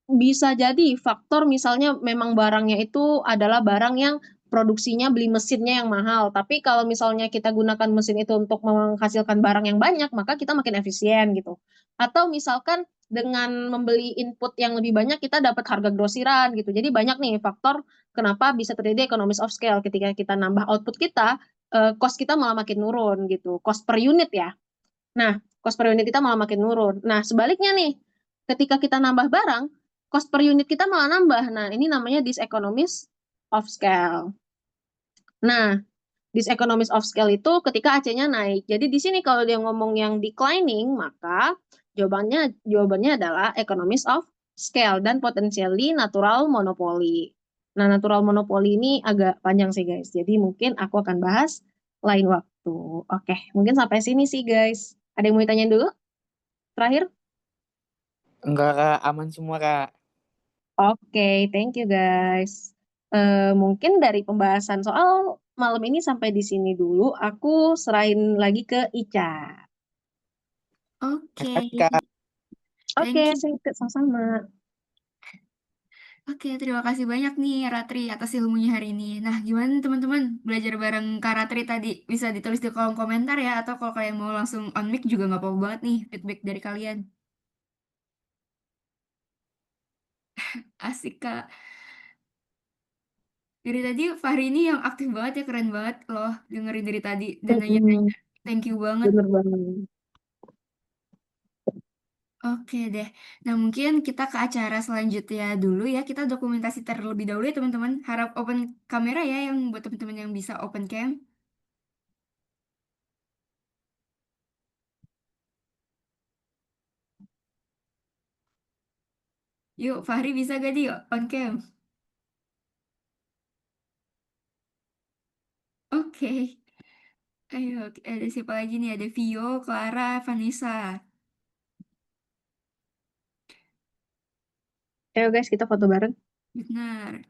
bisa jadi faktor misalnya memang barangnya itu adalah barang yang produksinya beli mesinnya yang mahal. Tapi kalau misalnya kita gunakan mesin itu untuk menghasilkan barang yang banyak, maka kita makin efisien gitu. Atau misalkan dengan membeli input yang lebih banyak, kita dapat harga grosiran gitu. Jadi banyak nih faktor kenapa bisa terjadi economies of scale. Ketika kita nambah output kita, cost kita malah makin nurun gitu. Cost per unit ya. Nah, cost per unit kita malah makin nurun. Nah, sebaliknya nih, ketika kita nambah barang, cost per unit kita malah nambah. Nah, ini namanya diseconomies of scale. Nah, diseconomies of scale itu ketika AC-nya naik. Jadi di sini kalau dia ngomong yang declining, maka jawabannya adalah economies of scale dan potentially natural monopoly. Nah, natural monopoly ini agak panjang sih guys. Jadi mungkin aku akan bahas lain waktu. Oke, mungkin sampai sini sih guys. Ada yang mau ditanyain dulu? Terakhir? Enggak, Kak. Aman semua, Kak. Oke, thank you guys. Mungkin dari pembahasan soal malam ini sampai di sini dulu. Aku serahin lagi ke Ica. Oke, Makasih, Kak. Oke, thank you. sama-sama. Oke, terima kasih banyak nih Ratri atas ilmunya hari ini. Nah, gimana teman-teman belajar bareng Kak Ratri tadi? Bisa ditulis di kolom komentar ya, atau kalau kalian mau langsung on mic juga nggak apa-apa banget nih feedback dari kalian. Asik Kak. Dari tadi Fahri ini yang aktif banget ya, keren banget loh dengerin dari tadi dan nanya-nanya. Thank you banget. Bener banget. Oke deh. Nah, mungkin kita ke acara selanjutnya dulu ya. Kita dokumentasi terlebih dahulu ya, teman-teman. Harap open kamera ya, yang buat teman-teman yang bisa open cam. Yuk, Fahri bisa gak di on cam? Oke. Ayo, ada siapa lagi nih? Ada Vio, Clara, Vanessa. Ayo guys, kita foto bareng. Benar.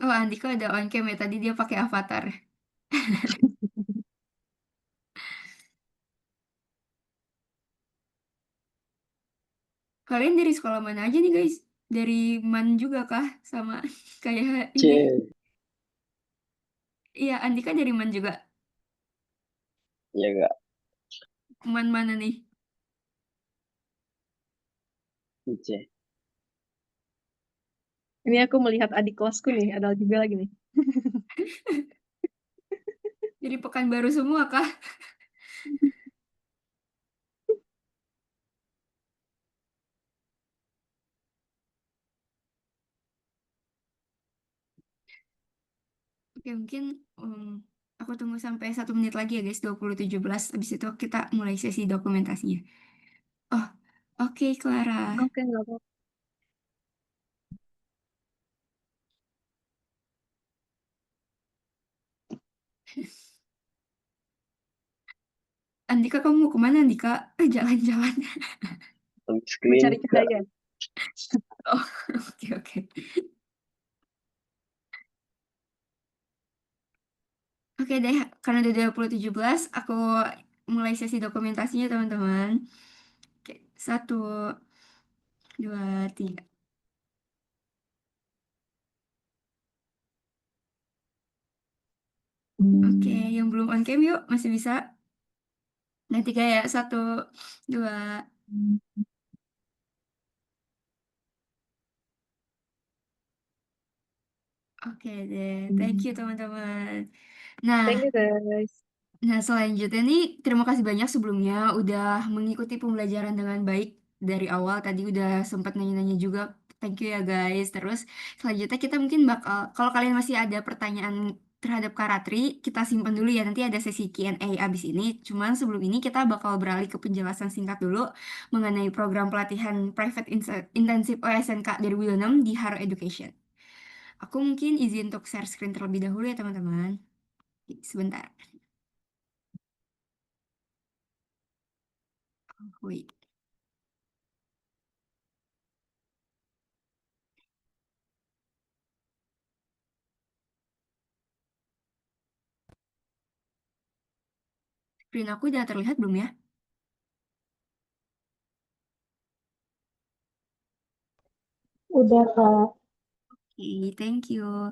Oh, Andika ada on cam ya. Tadi dia pakai avatar. Kalian dari sekolah mana aja nih, guys? Dari MAN juga kah? Sama kayak ini. C, Iya, Andika dari MAN juga. ya gak? MAN mana nih? C. Ini aku melihat adik kelasku nih, ada juga lagi nih. Jadi Pekanbaru semua kah? Oke, mungkin aku tunggu sampai 1 menit lagi ya guys, 20:17. Habis itu kita mulai sesi dokumentasinya. Oh, oke Clara. Oke, nggak apa-apa. Andika, kamu mau kemana Andika? Jalan-jalan. Habis screen Mencari Kak. cahaya. Oh, oke oke. Oke deh, karena udah 20:17, aku mulai sesi dokumentasinya teman-teman. Oke, 1, 2, 3. Oke, yang belum on cam yuk, masih bisa. Nah, 3 ya, 1, 2. Oke deh, thank you teman-teman. Nah, Thank you guys. selanjutnya nih, terima kasih banyak sebelumnya udah mengikuti pembelajaran dengan baik dari awal. Tadi udah sempat nanya-nanya juga. Thank you ya guys. Terus selanjutnya kita mungkin bakal, kalau kalian masih ada pertanyaan terhadap Karatri, kita simpan dulu ya. Nanti ada sesi Q&A abis ini. Cuman sebelum ini kita bakal beralih ke penjelasan singkat dulu mengenai program pelatihan Private Intensive OSNK 2026 di Haro Education. Aku mungkin izin untuk share screen terlebih dahulu ya teman-teman. Sebentar. Wait. Screen aku udah terlihat belum ya? Udah, Kak. Oke, thank you.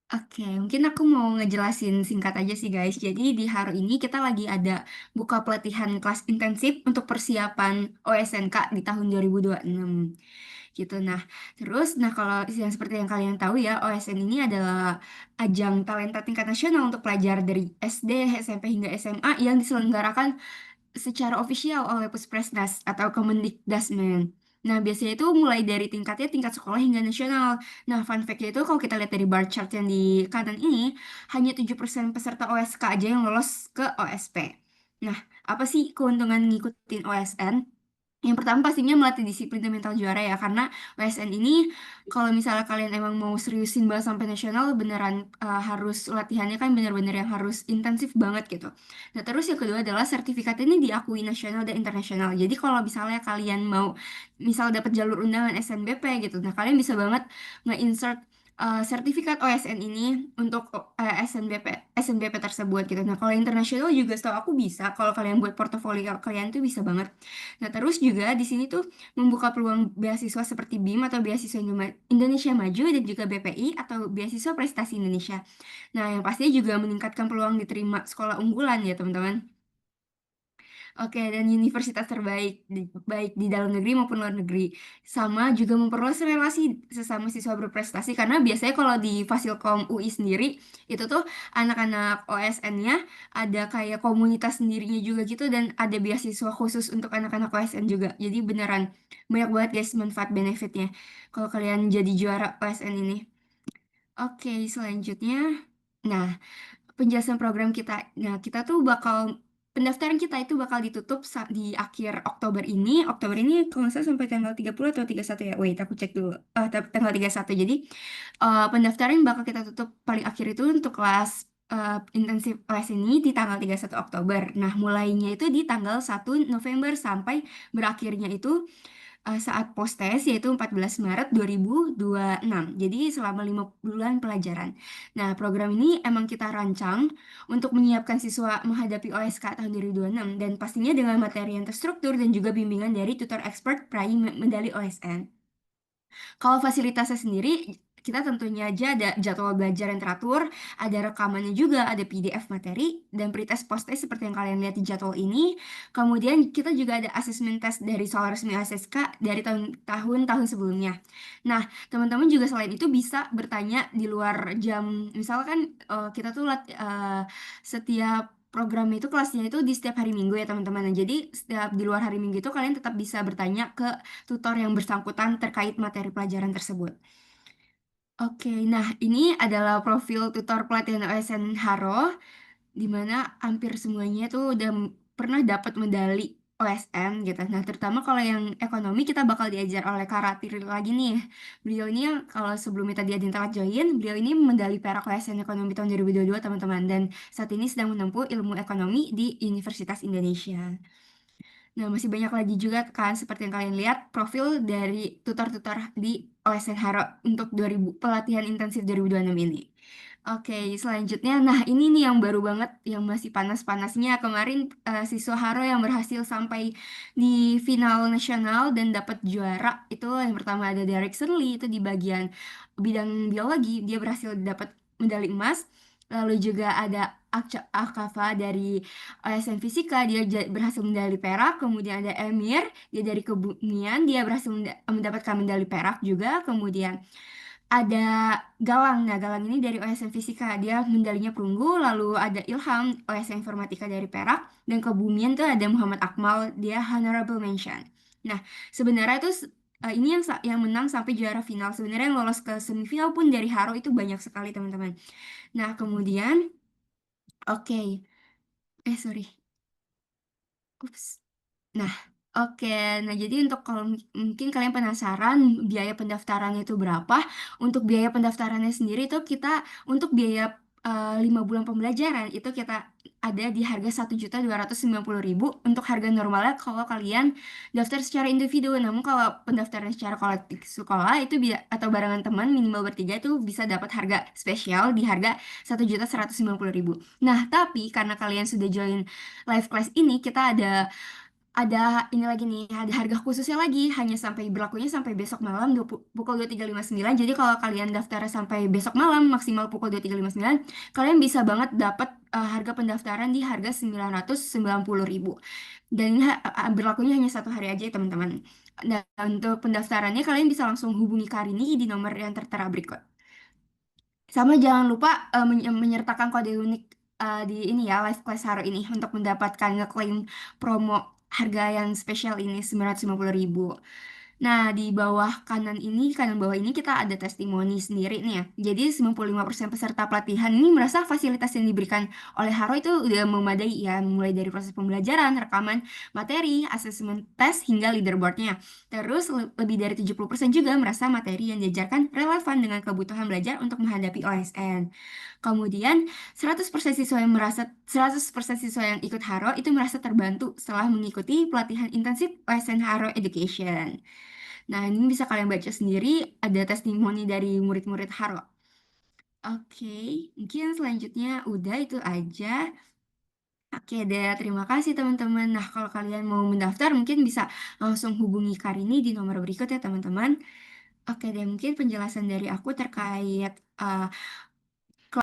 Oke, mungkin aku mau ngejelasin singkat aja sih guys. Jadi di hari ini kita lagi ada buka pelatihan kelas intensif untuk persiapan OSNK di tahun 2026 gitu. Nah kalau yang seperti yang kalian tahu ya, OSN ini adalah ajang talenta tingkat nasional untuk pelajar dari SD, SMP hingga SMA yang diselenggarakan secara ofisial oleh Puspresdas atau Kemendikdasmen. Nah, biasanya itu mulai dari tingkat sekolah hingga nasional. Nah, fun fact-nya itu kalau kita lihat dari bar chart yang di kanan ini, hanya 7% peserta OSK aja yang lolos ke OSP. Nah, apa sih keuntungan ngikutin OSN? Yang pertama pastinya melatih disiplin dan mental juara ya, karena WSN ini kalau misalnya kalian emang mau seriusin banget sampai nasional, beneran harus latihannya kan bener-bener yang harus intensif banget gitu. Nah terus yang kedua adalah sertifikat ini diakui nasional dan internasional. Jadi kalau misalnya kalian mau misal dapat jalur undangan SNBP gitu, nah kalian bisa banget nge-insert sertifikat OSN ini untuk SNBP tersebut gitu. Nah kalau internasional juga setahu aku bisa, kalau kalian buat portofolio kalian tuh bisa banget. Nah, terus juga di sini tuh membuka peluang beasiswa seperti BIM atau beasiswa Indonesia Maju dan juga BPI atau beasiswa prestasi Indonesia. Nah, yang pastinya juga meningkatkan peluang diterima sekolah unggulan ya, teman-teman. Oke, dan universitas terbaik baik di dalam negeri maupun luar negeri. Sama juga memperluas relasi sesama siswa berprestasi karena biasanya kalau di Fasilkom UI sendiri itu tuh anak-anak OSN-nya ada kayak komunitas sendirinya juga gitu dan ada beasiswa khusus untuk anak-anak OSN juga. Jadi beneran banyak banget guys manfaat benefitnya kalau kalian jadi juara OSN ini. Oke, selanjutnya. Nah, penjelasan program kita. Nah, kita tuh pendaftaran kita itu bakal ditutup di akhir Oktober ini. Oktober ini kalau nggak salah sampai tanggal 30 atau 31 ya. Wait, aku cek dulu. Tanggal 31. Jadi, pendaftaran bakal kita tutup paling akhir itu untuk kelas intensif kelas ini di tanggal 31 Oktober. Nah, mulainya itu di tanggal 1 November sampai berakhirnya itu saat post-test yaitu 14 Maret 2026. Jadi selama 5 bulan pelajaran. Nah, program ini emang kita rancang untuk menyiapkan siswa menghadapi OSK tahun 2026 dan pastinya dengan materi yang terstruktur dan juga bimbingan dari tutor expert peraih medali OSN. Kalau fasilitasnya sendiri, kita tentunya aja ada jadwal belajar yang teratur, ada rekamannya juga, ada PDF materi, dan pretest post-test seperti yang kalian lihat di jadwal ini. Kemudian kita juga ada asesmen test dari soal resmi ASSK dari tahun-tahun sebelumnya. Nah, teman-teman juga selain itu bisa bertanya di luar jam, misalkan kita tuh setiap program itu kelasnya itu di setiap hari Minggu ya teman-teman. Nah, jadi setiap di luar hari Minggu itu kalian tetap bisa bertanya ke tutor yang bersangkutan terkait materi pelajaran tersebut. Oke, nah ini adalah profil tutor pelatihan OSN Haro, di mana hampir semuanya tuh udah pernah dapat medali OSN gitu. Nah, terutama kalau yang ekonomi kita bakal diajar oleh Kak Ratri lagi nih. Beliau ini kalau sebelumnya tadi ada yang telat join, beliau ini medali perak OSN Ekonomi tahun 2022 teman-teman. Dan saat ini sedang menempuh ilmu ekonomi di Universitas Indonesia. Nah, masih banyak lagi juga kan seperti yang kalian lihat profil dari tutor-tutor di OSN Haro untuk 2000 pelatihan intensif 2026 ini. Oke, selanjutnya, nah ini nih yang baru banget, yang masih panas-panasnya kemarin siswa Haro yang berhasil sampai di final nasional dan dapat juara itu yang pertama ada Derek Lee itu di bagian bidang biologi, dia berhasil dapat medali emas. Lalu juga ada Akava dari OSN Fisika, dia berhasil medali perak. Kemudian ada Emir, dia dari kebumian, dia berhasil mendapatkan medali perak juga. Kemudian ada Galang, nah Galang ini dari OSN Fisika, dia medalinya perunggu. Lalu ada Ilham, OSN Informatika dari perak. Dan kebumian tuh ada Muhammad Akmal, dia honorable mention. Nah, sebenarnya tuh ini yang menang sampai juara final. Sebenarnya yang lolos ke semifinal pun dari Haro itu banyak sekali teman-teman. Nah, kemudian, oke, sorry. Ups. Nah, oke. Nah, jadi untuk kalau mungkin kalian penasaran biaya pendaftarannya itu berapa? Untuk biaya pendaftarannya sendiri itu kita untuk biaya 5 bulan pembelajaran itu kita ada di harga 1.290.000 untuk harga normalnya kalau kalian daftar secara individu. Namun kalau pendaftaran secara kolektif sekolah itu atau barengan teman minimal bertiga itu bisa dapat harga spesial di harga 1.190.000. Nah, tapi karena kalian sudah join live class ini kita ada ini lagi nih, ada harga khususnya lagi, hanya berlakunya sampai besok malam pukul 23.59. Jadi kalau kalian daftar sampai besok malam maksimal pukul 23.59, kalian bisa banget dapat harga pendaftaran di harga 990.000. Dan ini berlakunya hanya 1 hari aja ya teman-teman. Dan untuk pendaftarannya kalian bisa langsung hubungi Karini di nomor yang tertera berikut. Sama jangan lupa menyertakan kode unik di ini ya, live class Haro ini untuk mendapatkan ngeklaim promo harga yang spesial ini 950.000. Nah, di kanan bawah ini kita ada testimoni sendiri nih ya. Jadi 95% peserta pelatihan ini merasa fasilitas yang diberikan oleh Haro itu udah memadai ya, mulai dari proses pembelajaran, rekaman materi, asesmen tes, hingga leaderboardnya. Terus lebih dari 70% juga merasa materi yang diajarkan relevan dengan kebutuhan belajar untuk menghadapi OSN. Kemudian 100% siswa yang ikut Haro itu merasa terbantu setelah mengikuti pelatihan intensif OSN Haro Education. Nah, ini bisa kalian baca sendiri, ada testimoni dari murid-murid Haro. Oke, mungkin selanjutnya udah itu aja. Oke deh, terima kasih teman-teman. Nah, kalau kalian mau mendaftar mungkin bisa langsung hubungi Karini di nomor berikut ya teman-teman. Oke deh, mungkin penjelasan dari aku terkait